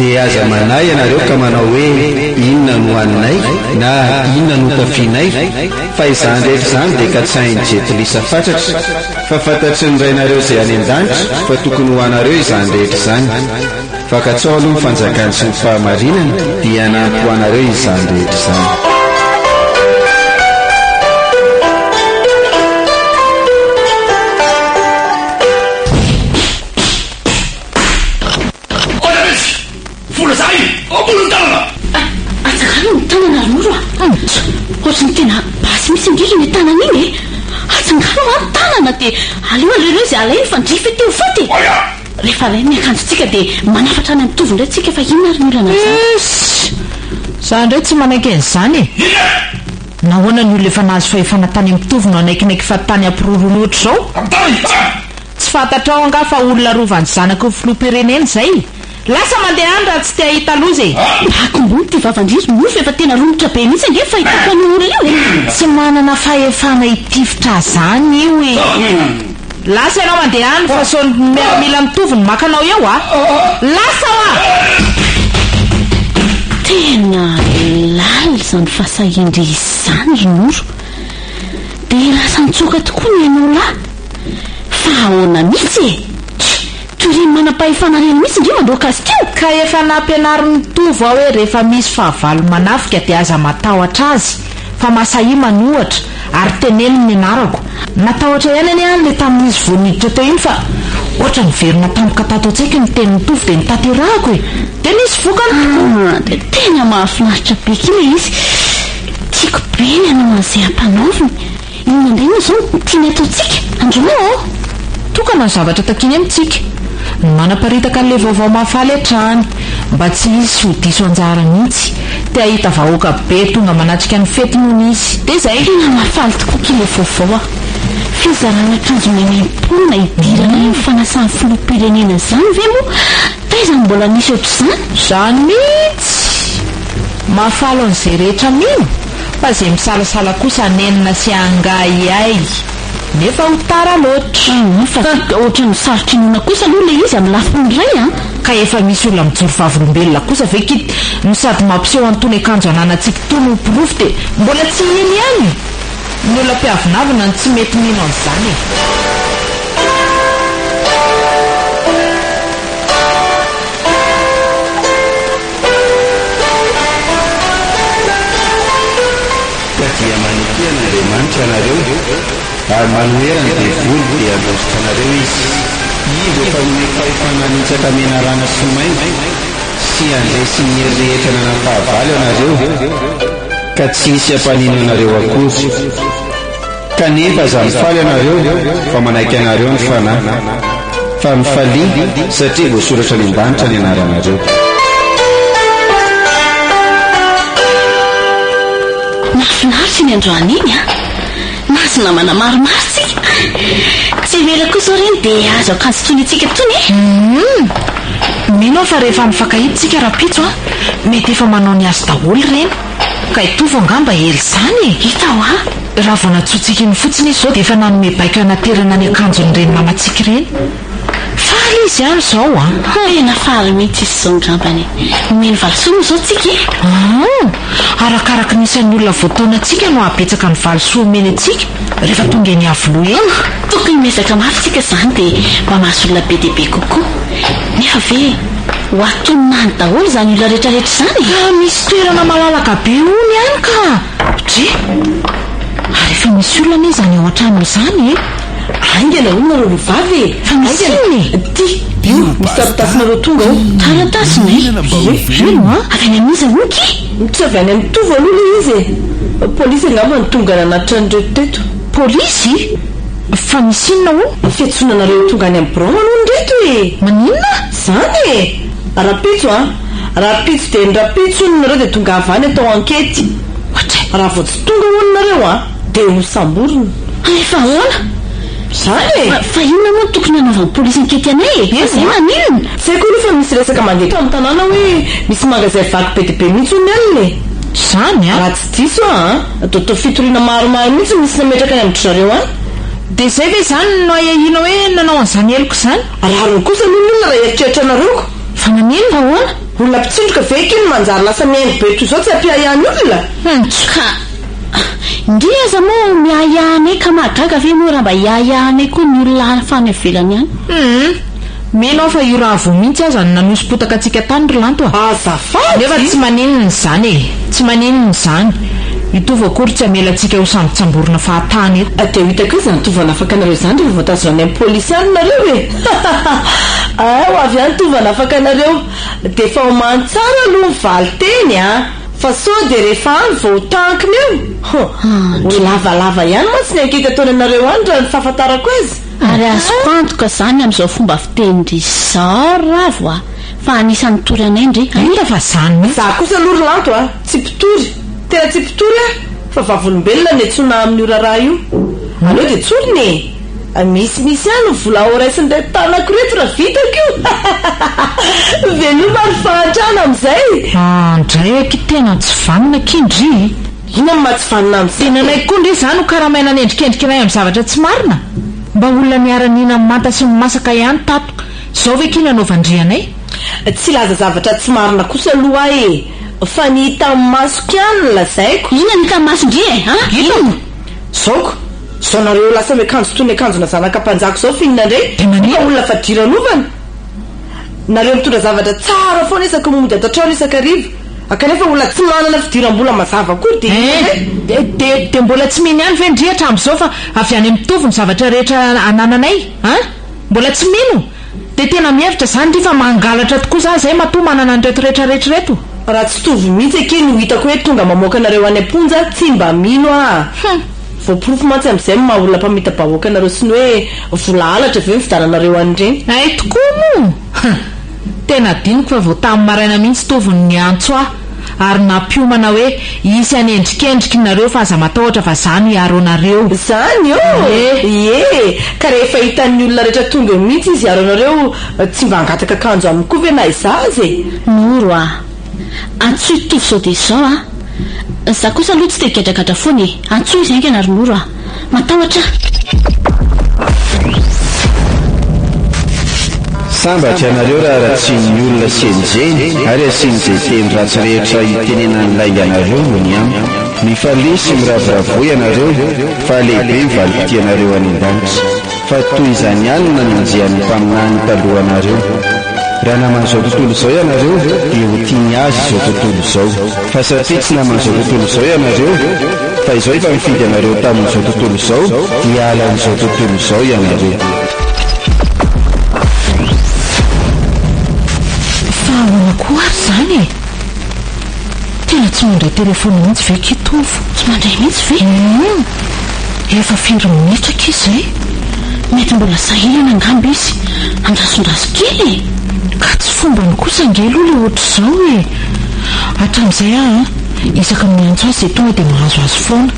dia aza manay ianareo ka manao hoe inona no hoaninay na inona no tafianay fa izany rehetra izany dia ka tsy hainy jetilisa fatratra fa fantatry ny rainareo izay any an-danitra fa tokony ho anareo izany rehetra izany fa ka tsao aloha ny fanjakany sy ny fahamarinana dia nampy ho anareo izany rehetra izany. ohatrany tena basy misy indrindra ny tanana iny atsangano any tanana dia aleoalereo izay alainy fa ndrify teo foty rehefa alainy ny akanjotsika dia manafatra any mitovy indray tsika fa inona ary ny olana zany indray tsy manaiky an'izany nahoana ny olona efa nahazo fahefana tany mitovy no anaikinaiky fa tany ampiroro loatra zao tsy fantatrao anga fa olona rovany zanako ny filoha-pirenena zay lasa mandeha any raha tsy te ahita loza akombony ty vavandriry mofo efa tena romotra be mihitsy ange fa hitako any olona io tsy manana fahefana hitifitra zany io lasa ianao mandeha any fa so miaramila mitovy ny makanao eo lasa tena lala zany fahasahindry izany ronoro dia lasa nitsoka tokoa ny ianao lahy fa ahoana mihitsy tory manam-pahefana reny mihitsy indri mandoaka azy teo ka efa nampianary mitovy ao hoe rehefa misy fahavalo manafika dia aza matahotra azy fa masahi manohatra ary teneny ny anarako natahotra ihany any any le tamin'izy voaniditra teo iny fa ohatra niverina tampoka tato an-tsaika ny teny mitovy dia nitaterahako dia nisy vokany dia tena mahafinaritra be kiny izy tiako be ny anao an'izay ampanaoviny inona indray moa zao tiany ataontsika andromo tokana ny zavatra takiny amintsika manaparitaka an'le vaovao mahafaly hatrany mba tsy izy ho diso anjara mihitsy dia ahita vahoaka be tonga manatrika ny fety noho izy dia zay tena mahafaly tokoa kile vaovao fizarana akanjo maimaimpona idirana iny fanasan'ny filoha-pirenena zany ve moa taizany mbola nisy ohatr'izany zany mihitsy mahafalo an'izay rehetra mino fa izay misalasala kosa nenina sy angay ay nefa ho tara loatra fa ohatra ny sarotrinoana kosa aloha le izy amin'ny lafiny ray a ka efa misy olona mijoro vavolombelona kosa ve kity no sady mampiseho antony akanjo ananantsika tony hopirofo dia mbola tsy iny ihany ny olona mpiavinavina ny tsy mety mino an'izany dia manikehana Andriamanitra anareo ary manoherana dia voly dia andositra anareo izy izy efa nome fahefananitsaka menarana sy maina sy andresy ny herirehetra nanam-pahavaly anareo ka tsy hisy ampanino anareo akory kanefa za mifaly anareo fa manaiky anareo ny fanahy fa mifalia satria voasoratra ny ambanitra ny anaranareo mahafinaritsy ny androany iny a nazy namana maromaritsika tsy vela kosa reny dia azo akanjo tony itsika tony mino fa rehefa mifankahiditsika rapitso a mety efa manao ny azy daholo reny ka hitovy angamba hely izany hitao a raha vao natsotsika iny fotsiny izy zao dia efa nanome baika anaterana ny akanjony reny mamatsika reny faly izy any zao a ena faly mihitsy izy zao ngambany omeny valisoa zao tsika arakaraka nisan'ny olona voataonantsika no apetsaka ny valisoa omeny atsika rehefa tonga eny avoloa eny tokony mezaka mafy tsika zany dia mba mahasolona be deaibe kokoa nefa ve ho atonina any daholo zany olona rehetrarehetra zany misy toerana malalaka be ony any ka dre ary efa misy olona ne zany ao an-trano izany aingana olonareo mivavy fa misiny ty misy taratasynareo tonga ao taratasiny ino a avy any amin'izy anoky tsy avy any amin'ny tovo aloha le izy polisy angamba ny tonga nanatitra an'ireo teto polisy fa misinona o fiatsonanareo tonga any amin'ny broma aloha nreto e maninona zany e rapitso rapitso dia ny rapitso ononareo dia tonga avany atao ankety raha vao tsy tonga ononareo dia ho samborona efa ahoana zany fa inona moa tokony anaovan'ny polisy ankety anay e zay maninona zay koa aloha fa misy resaka mandeha amin'ny tanàna hoe misy magazay vaky be dibe mihitsy ony alina e zany raha tsy diso atao fitoriana maromaro mihitsy misy nametraka any amin'ny zareo any dia zay ve zany no ahahina hoe nanao an'izany eloko izany raharon kosa aloha olona raha eritreritra anareo fa nanino fa hoana olona mpitsindroka ve kiny manjary lasa mihaingo be toy izao tsy ampiahihany olona ka ndri aza moa miahiahanay ka mahagaga ve moa raha mba hiahiahanay koa ny olona fany avelany any menao fa io raha vo mihitsy aza ny nanosim-potaka antsika tany ry lanto azafady nefa tsy maninona izany e tsy maninona izany itovy akory tsy amelantsika ho sambytsamborona fahatany eto dia hitako izy nitovana afaka anareo izany rehefa voatazona any amin'ny polisy any nareo e ho avy any tovana afaka anareo dia efa homany tsara aloha mivaly teny fa sao dia rehefa any vao tankiny eo ho lavalava ihany matsy ny ankety ataony anareo any raha ny fahafantarako azy ary azoko antoka zany amin'izao fomba fitenydry zao ravo fa anisan'ny tory anay ndry ita fa zany za kosa aloha ry lanto tsy pitory tena tsy pitory fa vavolombelona ny tsona amin'ny oraraha io aleo dia tsoriny misy any vola oraisiny ray tanako reto raha vitako io veloma ny fahatrana amin'izay ndray aky tena tsy vanina kindry ina ma tsy vanina amin'izay tena anay koa ndry zany ho karamaina ny endrikendrika anay amin'ny zavatra tsy marina mba olona niara-nina manta sy masaka ihany tato zao ve kiny anaovandrianay tsy laza zavatra tsy marina kosa aloha e fa ny hita amin'ny masoko ihany ny lazaiko ina ny hita amin'ny maso ndry ino zaoko zao nareo lasa miakanjo tony akanjona zanaka mpanjako zao fihinana ndray ka olona fadiranovana nareo mitondra zavatra tsara foana isaka momody ato trano isaka rivo akanefa olona tsy manana fidiram-bola mazava kory dia mbola tsy mino ihany ve ndrihatra amin'izao fa avy any mitovy ny zavatra rehetra anananay mbola tsy mino dia tena mihevitra zany ry fa mangalatra tokoa za zay matoa manana ny reto rehetrarehetrareto raha tsy tovy mihitsy akeny no hitako hoe tonga mamoaka anareo any amponja tsy mba mino voaporofo mantsy amin'izay maha olona mpamita-bahoaka anareo sy ny hoe vola alatra ve mividaranareo an'ireny ay tokoa mo tena diniko fa vao tamin'ny maraina mihitsy toviny ny antso ary nampiomana hoe isy any endrikendriky nareo fa aza matahotra fa zany iaronareo zany ka rehefa hitan'ny olona rehetra tonga mihitsy izy iaronareo tsy mba angataka akanjo aminy koa ve na izazy noro antsoy tovy sao dia zao a za kosa aloha tsy tegadragadra foana e antsoy izy anka narynoro a matahotra sambatra ianareo raha tsy ny olona senjeny ary asinyizay teny ratsy rehetra itenenan'ilay ianareo no ny am mifalisy miravoravoa ianareo fa lehibe mivalopitianareo any an-danitra fa toy izany ihany nanenjehan'ny mpaminany talohanareo raha naman'izao tontolo izao ianareo dia ho tiany azy izao tontolo izao fa satria tsy naman'izao tontolo izao ianareo fa izao efa mifidy anareo tamin'izao tontolo izao dia alan'izao tontolo izao ianareo ahoanakoary zany e tena tsy mandray telefona mihitsy ve kitovo tsy mandray mihitsy ve efa 5 minitra izay mety mbola sahirana angamba izy andrasondraso kely ka tsy fombany kosa angelo le ohatr'izao e hatramin'izay isaka miantso azy zay tonga dia mahazo azy foana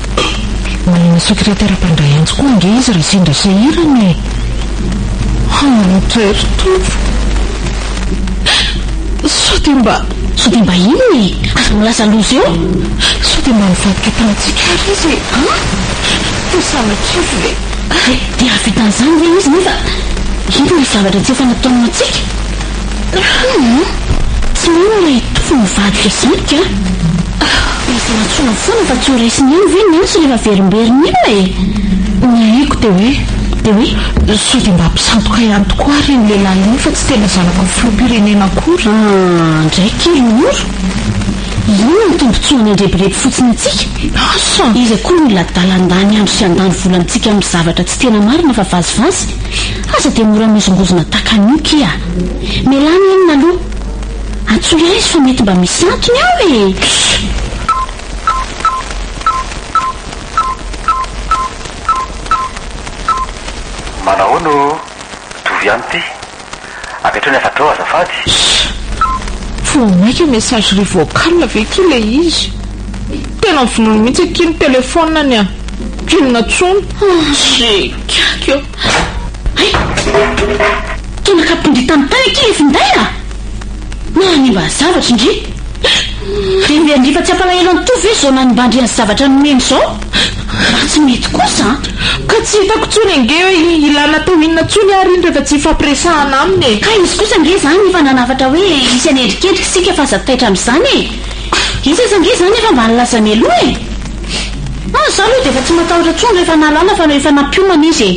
manana sekretera mpandray antsy koa ange izy raha sendra sahirana treritovo sao dia mba ino e aza milasa loza eo sao dia mba mivadika tantsika ary izy tosanatrifo le dia avitan'izany ve izy nefa ino ny zavatra tsy efa nataonao atsika tsy mino ilay tofo mivadika zanika izy natsoana foana fa tsy ho raisiny ino ve ny ansy rehefa verimberiny ino e ny haiko dia hoe sao dia mba ampisantoka ihany tokoa ary ny lehilahy iny fa tsy tena zanaka ny filoam-pirenena akory ndray kely moro ino ny tombotsoany andrebireby fotsiny atsika asa izy akoa ny ladalandany andro sy andany volantsika amin'ny zavatra tsy tena marina fa vazivazy aza dia mora mizongozona takanioky a melany iny naloha antsoy izy fa mety mba misy antony aho e manahono tovy any ty apetrany afatrao azafady vomaika message ry vocal ve ky le izy tena mivonony mihitsy akiny telefona ny a kinona tsony sekakeo ay tonakampindry tamin'ny tany aky le finday a nanimba zavatra indry dia miandrifa tsy ampalahelo any tovy e zao nanimbandry any zavatra nomeny zao raha tsy mety kosa ka tsy hitako tsony ange hoe ilana tao inona tsony ary iny rehefa tsy fampiresahana aminy e ka izy kosa nge zany efa nanavatra hoe isy anendrikendrika sika fa zataitra amin'izany e izy zange zany efa mba nilasa mialoha e za aloha dia efa tsy matahotra tsony rehefa nalala fa no efa nampiomana izy e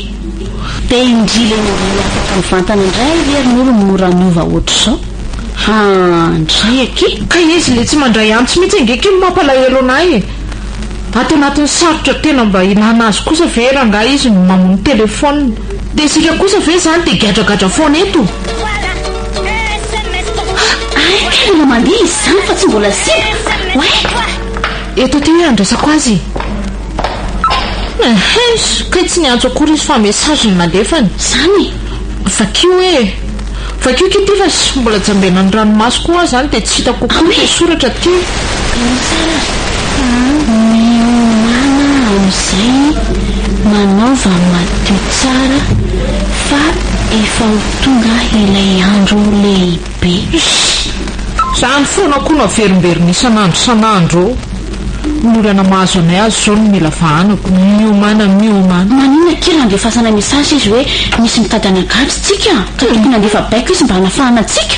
dia indrila nyrany afaka mivantana indray leryn'olo moranova ohatr'izao handray aky ka izy le tsy mandray antsy mihitsy angeke no mampalahelo anay e ato anatin'ny sarotra tena mba hinana azy kosa ve rangah izy mamony telefona dia isika kosa ve zany dia gadragadra foana eto kena mandeha izy zany fa tsy mbola siba oe eto ty hoe andraisako azy ka tsy niantso akory izy fa message ny nalefany zany vakio e vakio ky ty fa mbola jambenany ranomaso koa zany dia tsy hitako kokoa le soratra ty miomana amin'izay manaova madio tsara fa efa ho tonga ilay andro lehibe zany foana koa no averimberina isan'andro san'andro norana mahazo anay azy zao no mila vahanako miomana manina kely andefasana message izy hoe misy mitady any angatsy tsika ka tokony andefa baiko izy mba hanafahana atsika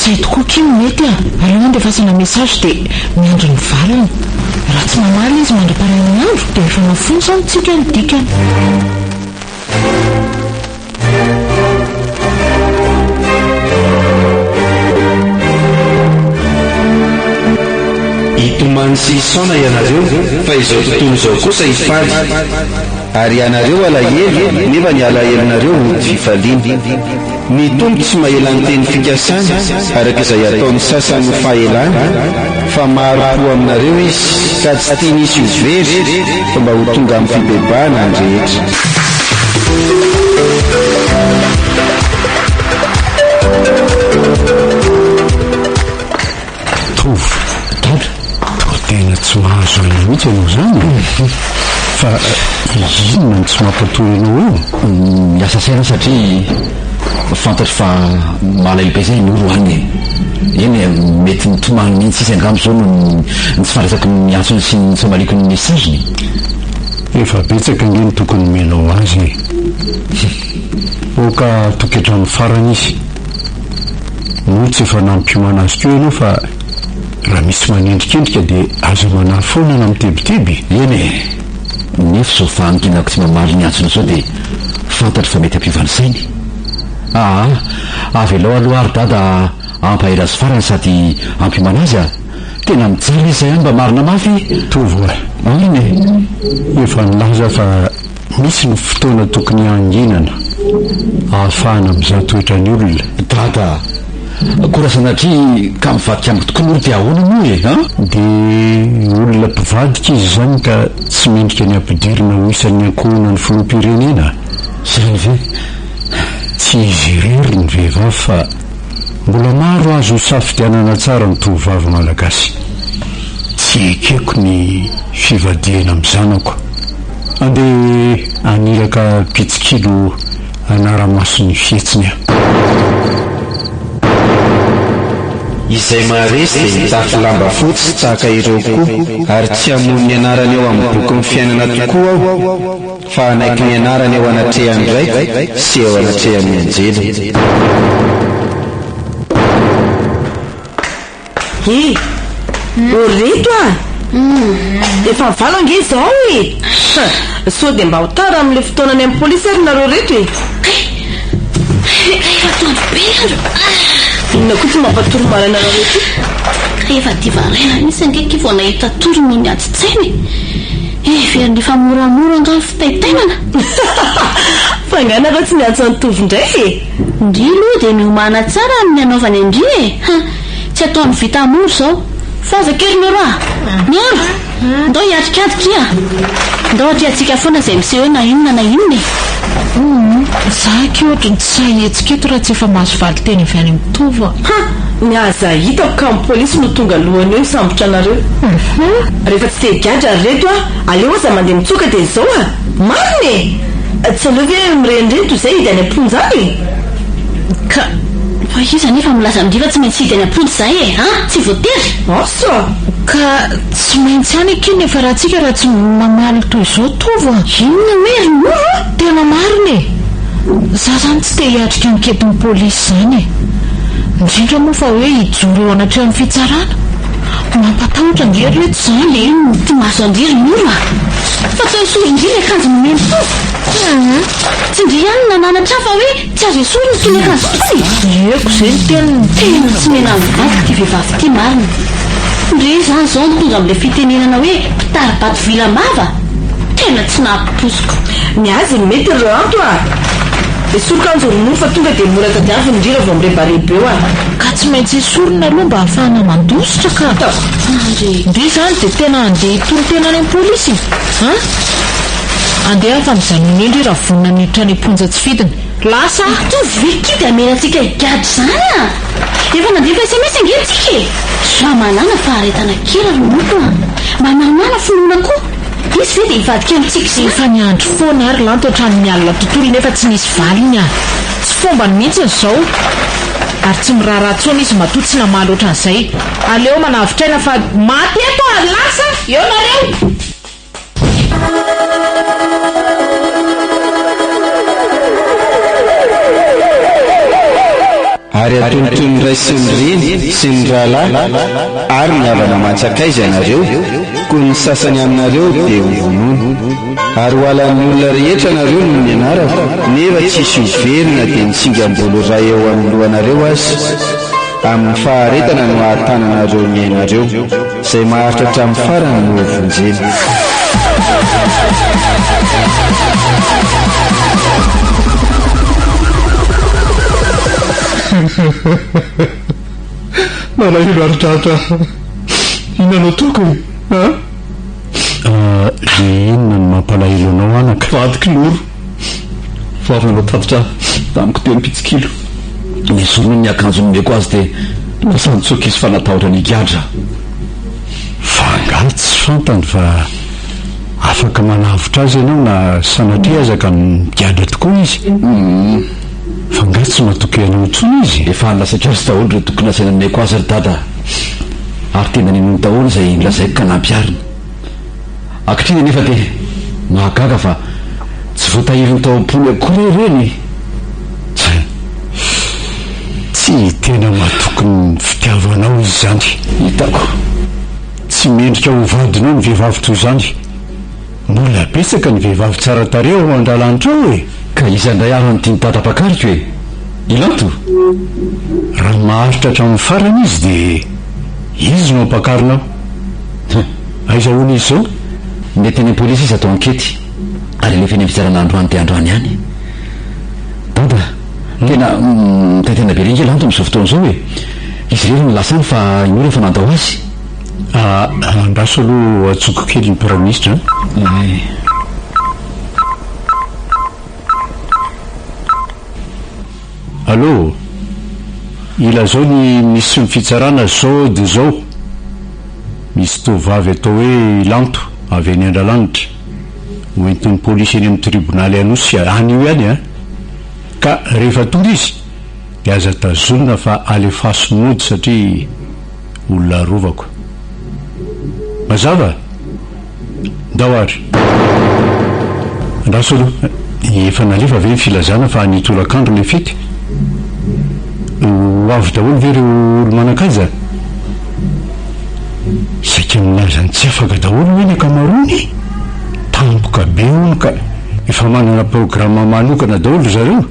zay tokoa kiny mety aloha andefasana message dia miandro ny valiny raha tsy mamaly izy mandra-parainy andro dia efa nafony zany tsika ny dikany hitomany sy isaona ianareo fa izao tontolo izao kosa hifaly ary ianareo alahelo nefa ny alahelonareo ody fifaliana ny tombo tsy mahelany teny fikasany araka izay ataon'ny sasany ho fahelana fa maropo aminareo izy ka tsy tia nisy overy fa mba ho tonga amin'ny fibebahana ny rehetra tena tsy mahazo any mihitsy ianao zany fa inona ny tsy mampatory anao eo miasa saina satria fantatry fa malaibe zay noro any eny mety mitomany mihitsy izy angambo zao no tsy faratsako miantsony sy ny somaliko ny messageny efa betsaka ngeny tokony menao azy oka toketrano farany izy no tsy efa nampiomana azy keo ianao fa raha misy manendrikendrika dia azo manafonana mitebiteby eny nefa zao fahankinako tsy mamaly ny antsony zao dia fantatry fa mety ampivany sainy avy alao aloha ary dada ampahira azy farany sady ampiomana azy tena mijaly izy zay mba marina mafy tovo iny efa nilaza fa misy ny fotoana tokony anginana ahafahana mizaha toetrany olona dada kora sanatria ka mivadik amiko tokony olo dia ahoana moa dia olona mpivadika izy zany ka tsy mendrika ny ampidirina ho isan'ny ankohona ny filoham-pirenena zany ve tsy izy irery ny vehivavy fa mbola maro azo safidianana tsara ny tovovavy malagasy tsy ekeko ny fivadiana amin'ny zanako andeha aniraka pitsikilo anara-masony fietsiny izay maharesy dia mitafy lamba fotsy tahaka ireo koa ary tsy hamono ny anarany eo amin'ny boky ny fiainana tokoa aho fa anaiky ny anarany eo anatrehany iray sy eo anatrehany anjely oreto efa valo ange zao so dia mba ho tara amin'ilay fotoanany amin'ny polisy ary nareo reto efa toabe inona koa tsy mampatoro-mara nareo reto rehefa divaraina misy angeky vao nahita toro no ny atsitsainy verynefa moramora angano fitaitainana fa nganareo tsy miantso anytovy indray ndri aloha dia miomana tsara amin'ny anaovany andri tsy ataony vita moro zao fa avakely noroa noro ndao hiatrikadika ndao atreatsika foana izay miseho hoe na inona na inona zahky ohatrany tsy sahy etsiketo raha tsy efa mahazo valy teny avy any mitova miaza hitako ka amin'ny polisy no tonga lohany eo sambotra anareo rehefa tsy tehigadra reto aleo aza mandeha mitsoka dia zao mariny tsy aleo ve mirenreto izay hidy any amponjany ka fa iza nefa milaza mindriva tsy maintsy hidy any amponjy zay tsy voatery aso ka tsy maintsy any akiny efa raha tsika raha tsy mamaly toy izao tova inona hoe ronoro tena mariny za zany tsy te hiatrika niketin'ny polisy zany indrindra moa fa hoe hijoro eo anatrehany fitsarana mampatahotra ngery reto zany ty mahazo andriry noro fa tao esorindriny akanjo nomeny tsy ndry ihany nananatra fa hoe tsy azo esoriny tony akanjo toy eko zay ny teniny tena tsy mena mivady ty vehivavy ty marina ndre zany zao nitonga amin'ilay fitenenana hoe mpitaribato vila mava tena tsy nahaposiko ny azy ny mety reo anto esoroka anjoronoro fa tonga dia mora tadiavy indrira vao mirebarebe eo ka tsy maintsy esorina aloha mba hahafahana mandositra ka ndre zany dia tena andeha hitoro tena any ampolisy andeha fa mizanonendry raha vonina niditra ny ponja tsy fidina lasa tovikidy amelantsika higady zany efa nandefa sms angentsika soa manana faharetana kely ronoko mba manana finoana koa izy ve dia hivadika amintsika zay efa ny andro foana ary lanto hatrany mialina tontolo nefa tsy nisy valiny tsy fombany mihitsy zao ary tsy miraharahantsona izy matoa tsy namaly ohatran'izay aleo manavitraina fa maty eto lasa eo nareo ary atonotony ray sy ny reny sy ny rahalahy ary ny havana mantsakaizy ianareo koa ny sasany aminareo dia hovonono ary ho alan'ny olona rehetra nareo no ny anarako nefa tsisy overina dia nitsingam-bolo ray eo amin'ny lohanareo azy amin'ny faharetana no ahatananareo ny ainareo izay maharitra hatramin'ny farany no vonjeny malahelo aritrahatra inanao tokony le inona ny mampalahelo anao anaka vadiko loro vavinanao tatitra tamiko teo mpitsikilo nisorono ny akanjo nomeko azy dia masanytsoka izy fa natahotra ny gadra fangaly tsy fantany fa afaka manavitra azy ianao na sanatria azaka migadra tokoa izy fa ngasy tsy matoky ianao intsony izy efa nilasaka azy daholo re tokony asaina aminay ko azy ry dada ary tena ninony daholo zay nilazaiko ka nampiarina ankitriny nefa de mahagaga fa tsy voatahiriny tao am-pony akory reny tsy tena matokony fitiavanao izy zany hitako tsy mendrika ho vadinao ny vehivavy toy zany mbola betsaka ny vehivavy tsara tareo ao an-dalanitra ao e ka izandray ary nytiny dadapakariko hoe ilanto raha maharitra hatramin'ny farany izy de izy no ampakarinao aizahoana izy zao mety any polisy izy atao ankety ary lefa eny fizarana androany de androany ihany dada tena mitantena be ringy lanto am'izao fotoana zao hoe izy rery ny lasany fa ino rehefa nandao azy andraso aloha atsoko kely ny praministra allo ila zao ny misy ny fitsarana zao de zao misy tovavy atao hoe lanto avy any Andralanitra hoentin'ny polisy eny amin'ny tribonaly anosy anio ihany a ka rehefa tonga izy de aza tazonina fa alefaso mody satria olona rovako mazava ndao ary andraso aloha efa nalefa ve ny filazana fa nitolakandro le fety ho avy daholo ve reo olo manakaja saika minazany tsy afaka daholo hoe ny akamarony tampoka be ono ka efa manana programma manokana daholo zareo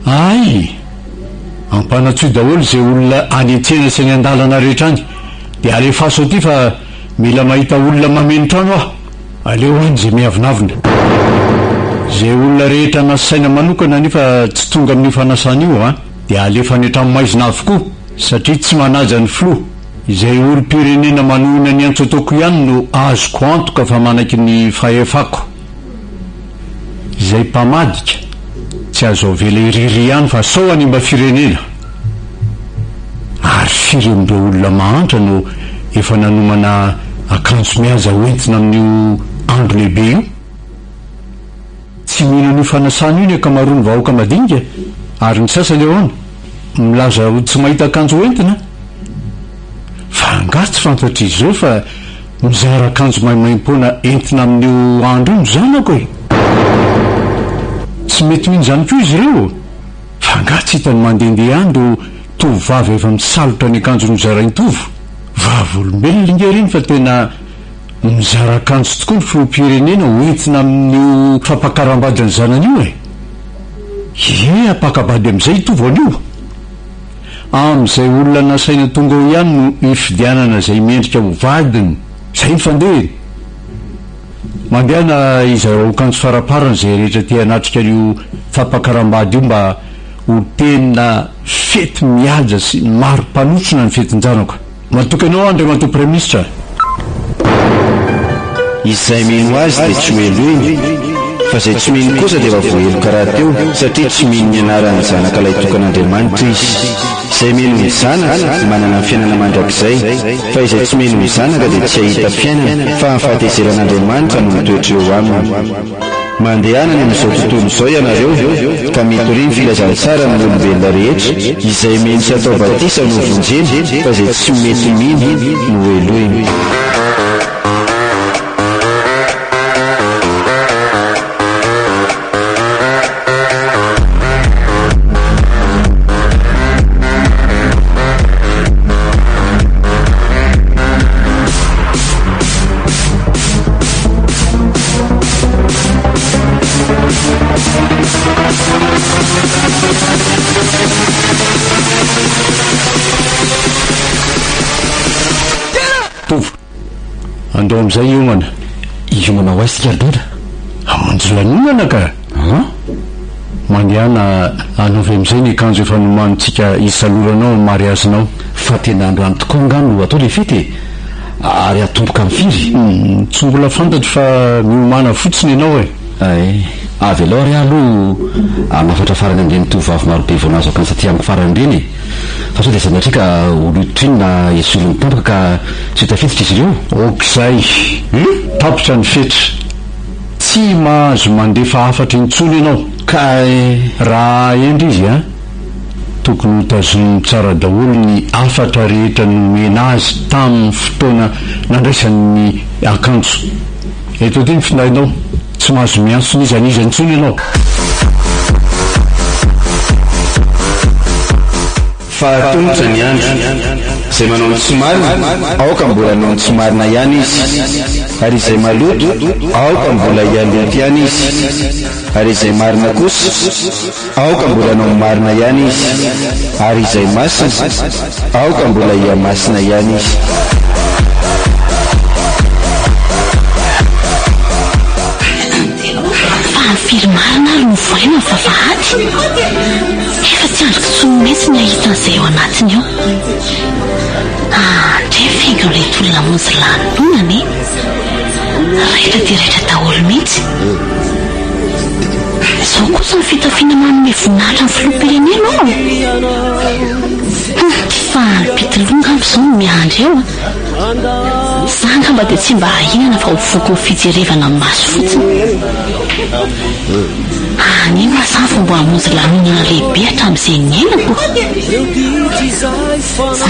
ay ampanatsoy daholo zay olona anytsena sy ny andalana rehetra any de alefaso aty fa mila mahita olona mamenitrano aho aleo any zay miavinavina zay olona rehetra nasaina manokana nefa tsy tonga amin'ny fanasana io a de alefa ny hatramin'ny maizina avokoa satria tsy manaja ny flo izay olo-pirenena manohina ny antso ataoko ihany no azoko antoka fa manaky ny fahefako izay mpamadika tsy azo avela iriry ihany fa sao any mba firenena ary firen'ireo olona mahantra no efa nanomana akanjo mihaza hoentina amin'io andro lehibe io tsy mino an'io fanasana io ny akamarony vahoaka madinika ary ny sasany eo any milaza ho tsy mahita akanjo hoentina fa ngasy tsy fantatr'izy zao fa mizara akanjo maimaim-poana entina amin'io andro io zanako e tsy mety mino zany koa izy ireo fa ngasy tsy hitany mandehandeha any ro tovavy efa misalotra ny akanjo nozaraintovo vavolombelona ingeriny fa tena mizara akanjo tokoa ny filopirenena hoentina amin'io fampakarambady ny zanan'io e apakabady am'izay itovo an'io am'izay olona nasaina tonga ao ihany no ifidianana zay mendrika ho vadiny zay ny fandehany mandehana izareo akanjo faraparana zay rehetra tia anatrika io fampakarambady io mba ho tena fety mihaja sy maro mpanotsona ny fetin-janako matokanao andre mato praministra izay mino azy de tsy hoelo iny fa zay tsy mino kosa de efa voelo karaha teo satria tsy mino ny anarany zanaka ilay tokan'Andriamanitra izy izay mino ny zanaka manana ny fiainana mandrakizay fa izay tsy mino ny zanaka de tsy ahita fiainana fa ny fahatezeran'Andriamanitra no mitoetra eo aminy mandehanany amin'izao tontolo izao ianareo ka mitoriny filazany tsara amin'ny olombelona rehetra izay mino sy atao batisa no vonjeny fa zay tsy mety mino no hoelo iny andao am'izay iomana iomanao aizy tika dada amonjy lanonana ka mandehana anaovy am'izay ny akanjo efa nomanitsika isaloranao mariazinao fa tena androany tokoa ngano atao le fety ary atomboka amin'ny firy tsy mbola fantatry fa miomana fotsiny ianao ay avy alao ary aloha mafatra farany am'reny tovavy marobe voanazo akanjo satria amiko farany reny fa sao de zanatrika olo toinina izy olo mitampoka ka tsy hitafetitra izy ireo okizay tapitra ny fetra tsy mahazo mandefa afatra intsony ianao ka raha endry izy a tokony hotazoniny tsara daholo ny afatra rehetra nomena azy tamin'ny fotoana nandraisan'ny akanjo. Eto ty ny finainao tsy mahazo miantsony izany tsony ianao. Fahatongotra ny andro izay manao ny somarina aoka mbola nao ny somarina ihany izy, ary izay maloto aoka mbola ialoto ihany izy, ary izay marina kosa aoka mbola nao marina ihany izy, ary izay masina aoka mbola ia masina ihany izy. Firy marina ary novoaina vavahady efa tsy androko tsony mihitsy ny ahitan'izay ao anatiny eo. Ndre fiaingo reto olona monjy lanonany rehetra dia rehetra daholo mihitsy. Izao kosa ny fitafiana manome voninahitra ny filoham-pirenena ao. Fa nypitolonga am'izao no miandry eo Zany mba dia tsy mba hahinana fa ho voko ny fijerevana amin'ny maso fotsiny. Ny mazava fomba hamonjy lanonana lehibe hatramin'izay niainako.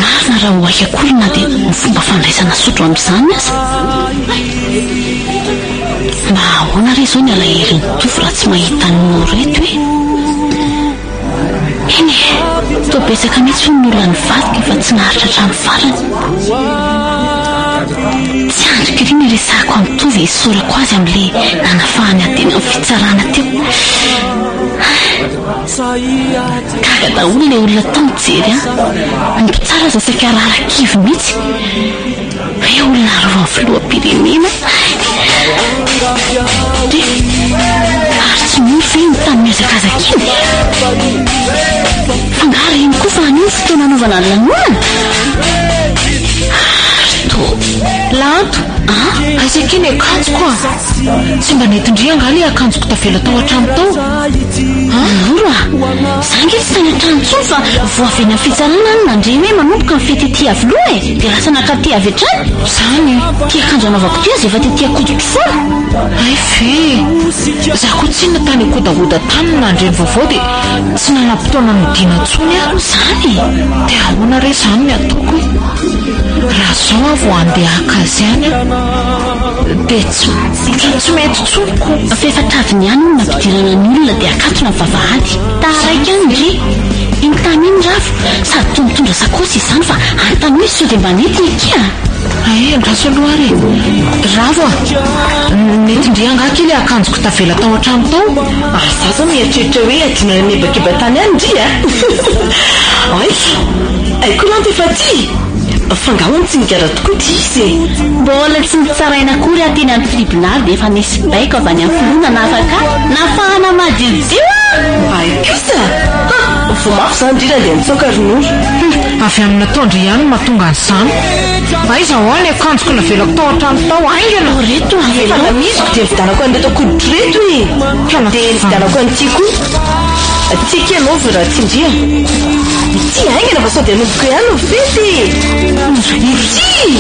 Marina raha ho aika-kolona dia ny fomba fandraisana sotro amin'izany aza. Mba ahoana re izao ny alaherin'ny tofo raha tsy mahita ninao reto hoe eny toa betsaka mihitsy ho n'olona ny vadika fa tsy naharitra hatramin'ny farany. Tsy andrika ry ny resahako amin'tovy isorako azy amin'ilay nanafahany ateny amin'ny fitsarana teo. Gaga daholo ilay olona tao mijery ny mpitsara aza saika rarakivy mihitsy hoe olona rovan'ny filoham-pirenena ary tsy moro ve ny tany miazakazaka iny. Fangaro iny koa fa anio fotoana anaovana ny lanonana. Lanto aisaka iny akanjo koa tsy mba netindria angaly akanjoko tavela tao hatramo tao. Oro za nge tsy tany hatrano tsony fa voavy any amin'ny fitsarana any nandre hoe manomboka ny fety ty avy loha dia lasa nakaty avy hatrany. Zany ty akanjo anaovako ty azy efa ty akoditro foana. Ay fe za koa tsy natany akodahoda tany nandreny vaovao dia tsy nanam-potoana nodina ntsony aho. Zany dia ahoana re zany ny ataoko raha zao avo andeha akazy any dia tsy mety tsonoko. Fefatra-aviny ihany no nampidirana ny olona dia akatona ny vavahady taraiky any ry iny tany iny ravo sady toy mitondra sakosy izany fa antany misy sao dia mba nety ekia. Andraso aloha re ravo netindria angaka ilay akanjoko tavela tao hatrano tao. Za zao mieritreritra hoe adinana nebakiba tany any ndry aiko lanto efa ty fangahony tsy migara tokoa ty izy mbola tsy mitsaraina akory ateny amin'ny tribunal dia efa nisy baiko avy any amin'ny filona nafaka nafahana madiodio aikosa vo mafy zany ndrina dia mitsoka ron'olo avy amin'ny nataondry ihany mahatonga an'izany. Aiza ho any akanjoko navelako tao hatrano tao aingana reto avelamisiko dia vidanako an'reto akoditro reto dia vidanako an'ity koa tiaka ianao vy raha tindria ity aingana fa sao dia nomboko ihany no fety ity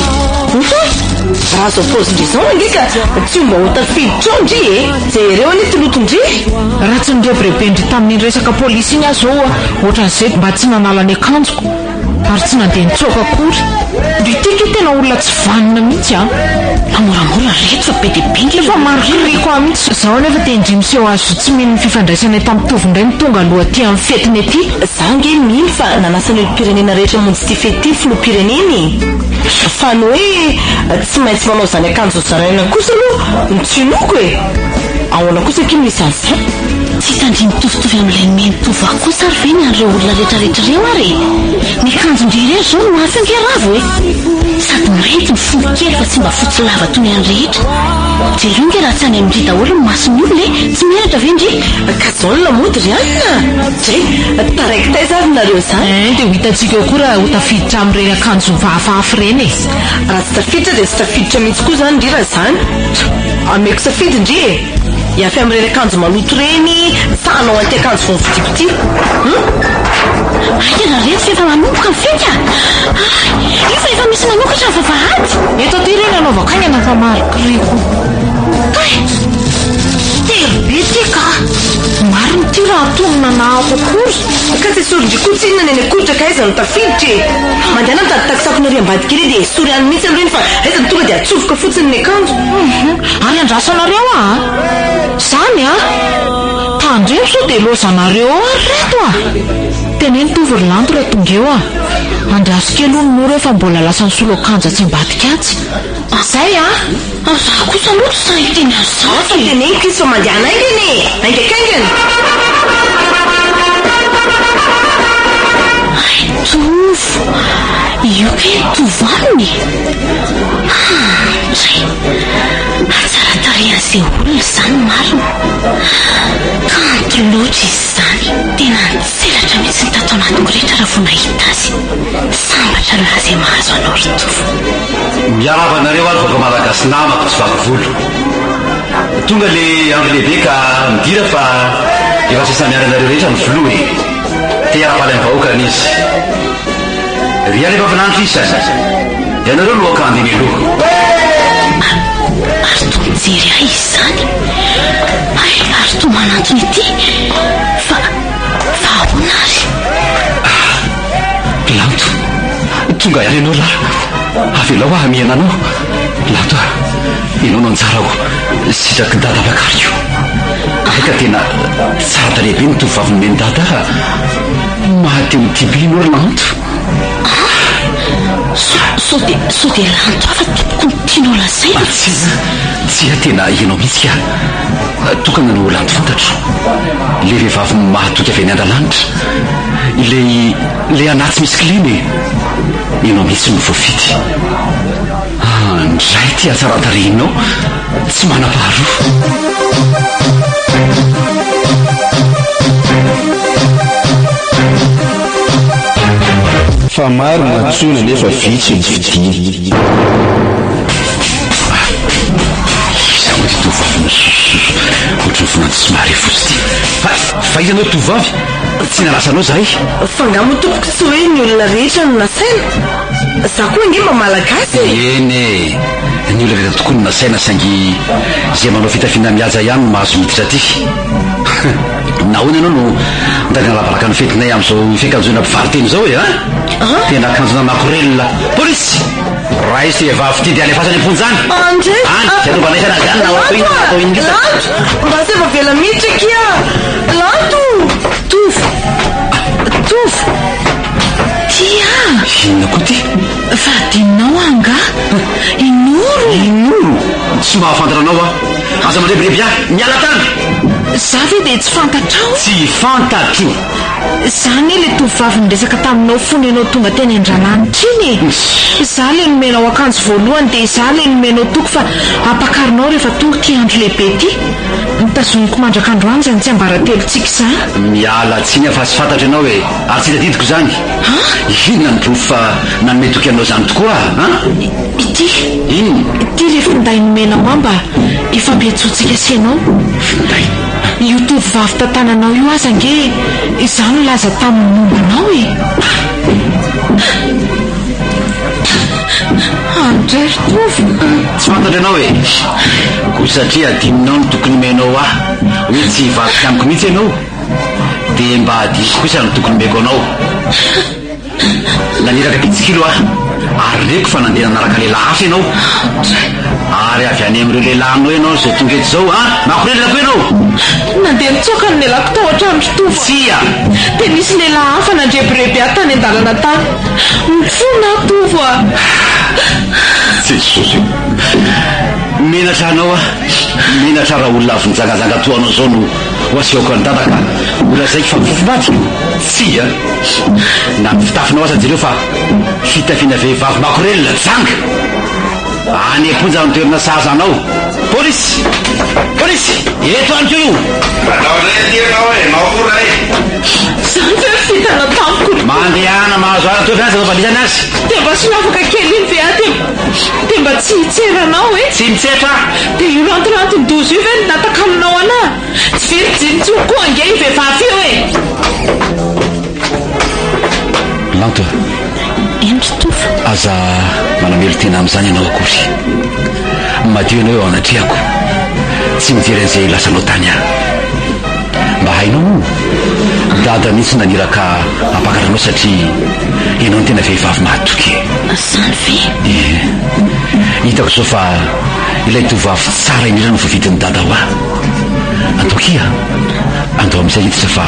raha zao paozindry zao angeka tsy mba ho tafiditra ndry zay ireo any tolotondry raha tsy nirebirebe ndry tamin'ny resaka polisy iny azo ohatran'izay mba tsy nanala ny akanjoko ary tsy nandeha nitsoaka akory ndry tika tena olona tsy vanina mihitsy moramora reto fa be dia be efa marokiriko a mihitsy zaho nefa dia indry miseho azo tsy mino ny fifandraisana eto amin'ny tovy indray ny tonga aloha ty amin'ny fetiny aty. Za nge mino fa nanasany olo-pirenena rehetra monjy ty fety filoham-pireneny fa ny hoe tsy maintsy manao zany akanjo zaraina kosa aloha nitsinoko ahoana kosa kino isan'izany tsy hitandry mitovitovy amin'ilay menitovy kosa ary ve ny an'ireo olona rehetrarehetra reo ary ny akanjondry ireo zao no afy ange ravo sady mainty ny folo kely fa tsy mba fotsy lava toy ny any rehetra jereo nge raha tsy any amindry daholo ny masony olona tsy menatra ve ndry ka zao ny lamody ry anina dre taraiky taizavy nareo zany dia ho hitantsika eo koa raha ho tafiditra amin'ireny akanjo vahafaafy reny raha tsy tafiditra dia tsy tafiditra mihitsy koa zany ndry raha zany ameko safidy ndry iafy amin'ireny akanjo maloto reny sanao anty akanjo vonvidiko ty aina reto fa efa manomboka ny fety io fa efa misy manokatra vavahady eto ty reny anaovako aingana fa marokiriko terobe ty ka mariny natonona na akokory ka tsy sorodrikotsinina ny akotraka aiza no tafiditra e mandehana mitady takisako nare ambadikely dia sory any mihitsy aloha iny fa aiza ny tonga dia atsofoka fotsiny ny akanjo any andrasanareo zany tandremo so dia lozanareo ary reto teneny tovorylanto raha tonga eo andrasokely ony no rehefa mbola lasa ny solo-kanja tsy ambadika atsy zay za kosa loto sa iteny azy teneniko izy fa mandehana aingany aingakaingany tovo io kely tovalony zay atsara tarehan'izay olona zany marina kanto loatra izy zany tena nitselatra mihitsy ny tato anatiko rehetra raha vo nahita azy sambatra laha zay mahazo anao ry tovo miaravanareo ary vaka malagasy namako tsy vaky volo tonga le andro lehibe ka midira fa efa sesamiaranareo rehetra ny volo te ara-pala ny vahoakan'izy ria lefa finantro izy zany ianareo no akandiny aloha ary to mijery ahy izy zany ary to manantony ity fa ahoana ary lanto tonga ihany ianao la avelao miana anao lanto ianao no anjara sitraky dada vakariko ka tena tsara ta lehibe ny tovavy nomeny dada mahateo tibino ry lanto so dia lanto afa topoko ny tianao lazay tsia tena ianao mihitsy ka tokana no lanto fantatro le vehivavy mahatoky avy any andalanitra le anaty misy kliny ianao mihitsy no voafity ndray ty atsaratareinao tsy manam-paharoa fa maro matsona nefa vitsy ny fidiny iza mo ty tovavy ohatry ny finanty somary fotsy ty fa izanao tovavy tsy nalasanao zay fa ngamo topoko tsy hoe ny olona rehetra no nasaina za koa nge mba malagasy eny ny olona rehetra tokoa no nasaina saingy zay manao fitafiana mihaja ihany no mahazo miditra ty nahoana ianao no ndagana lavalaka ny fetinay am'izao fiakanjoana mpivariteny zao tena akanjona makorelina polisy raha izy ty vavy ty dia alefasany amponjany tiatovanaisana zany natao iny mba sy efa vela miditra kia lanto tovo tia inona koa ty fa dininao anga inoro tsy mahafantatra anao aza mandrebireby miala tany za ve dia tsy fantatrao tsy fantatro zany le tovavy nyresaka taminao fony ianao tonga teny andrananitra iny za le nomenao akanjo voalohany dia za le nomenao toko fa apakarinao rehefa tonga ty andro lehibe ty mitazoniko mandrakandroany zany tsy ambaratelotsika za miala tsiny fa tsy fantatra ianao hoe ary tsy tadidiko zany inona ny profo fa nanome toky anao zany tokoa ity iny ty le finday nomenao mba ifampiatsotsika sy ianao finday io tovavy tantananao io aza nge iza no laza tamin'ny mombanao andray tovy tsy fantatra ianao ko satria adininao no tokony menao hoe tsy vatika amiko mihitsy ianao dia mba adisy kosa no tokony meko anao naniraka pitsikilo ary reko fa nandeha nanaraka lehilahy hafa ianao ary avy any amin'ireo lehilahinao ianao zay tonga eto zao makorelina koa ianao nandeha nitsoka ny lelako tao atrandro tovy sia dia misy lehilahy hafa nandrebireby ahy tany an-dalana tany mifona tovo jesosy menatra anao menatra raha olona avy nijangajanga toanao zao no ho aseoko any dadaka olona zaiky fa mifofomaty tsia na mifitafinao aza jereo fa fitafiana vehivavy makorelina janga any amponja ny toerina sahaza anao polisy eto any keo io zany ve fitana tamiko mandehana mahazo ara toerina azy anao azy dia mba sy miafaka kely iny ve dia mba tsy hitseranao tsy mitsetra dia io lantolanty nydozo io ve ny natakaminao anahy tsy verijirintsy koa ange i vehivavy io lanto endry tofa aza manamelo tena am'izany ianao akory madio ianao eo anatriako tsy mijery an'izay lasanao tany mba hainao dada mihitsy naniraka ampakaranao satria ianao ny tena vehivavy mahatoky sany ve hitako zao fa ilay tovavy tsara indrindra no voavidin'ny dada ho ah antokia andao amin'izay hitsa fa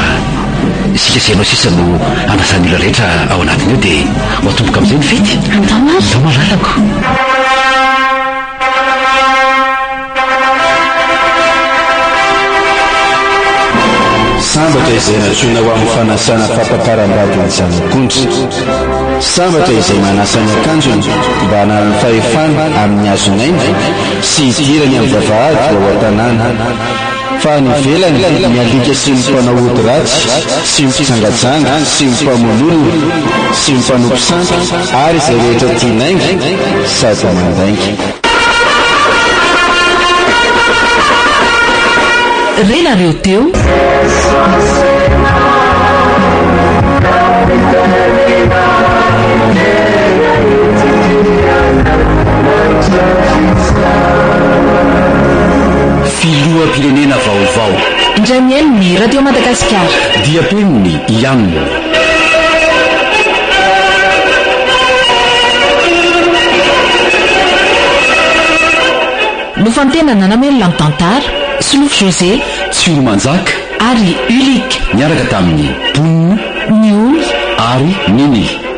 sika sy ianao sisa no anasany ilo rehetra ao anatiny eo dia ho atomboka amin'izay ny fety andao malalako sambatra izay natsoina ho amin'ny fanasana fampakarambadiny zanak'ondry sambatra izay manasany akanjony mba hanarany fahefana amin'ny azonaina sy hidirany amin'ny vavahady ao an-tanàna fa ny velany mialika sy ny mpanao ody ratsy sy mitsangajanga sy mimpamololona sy mimpanompo sampy ary izay rehetra tianaingy sady mandaingy renareo teo filoha-pirenena vaovao indray miaino ny radio madagasikara dia peniny ianina nofantenana namelona ny tantara Solofo José Tsiro Manjaka ary Ulika miaraka tamin'ny Ponina ny Oly ary Nini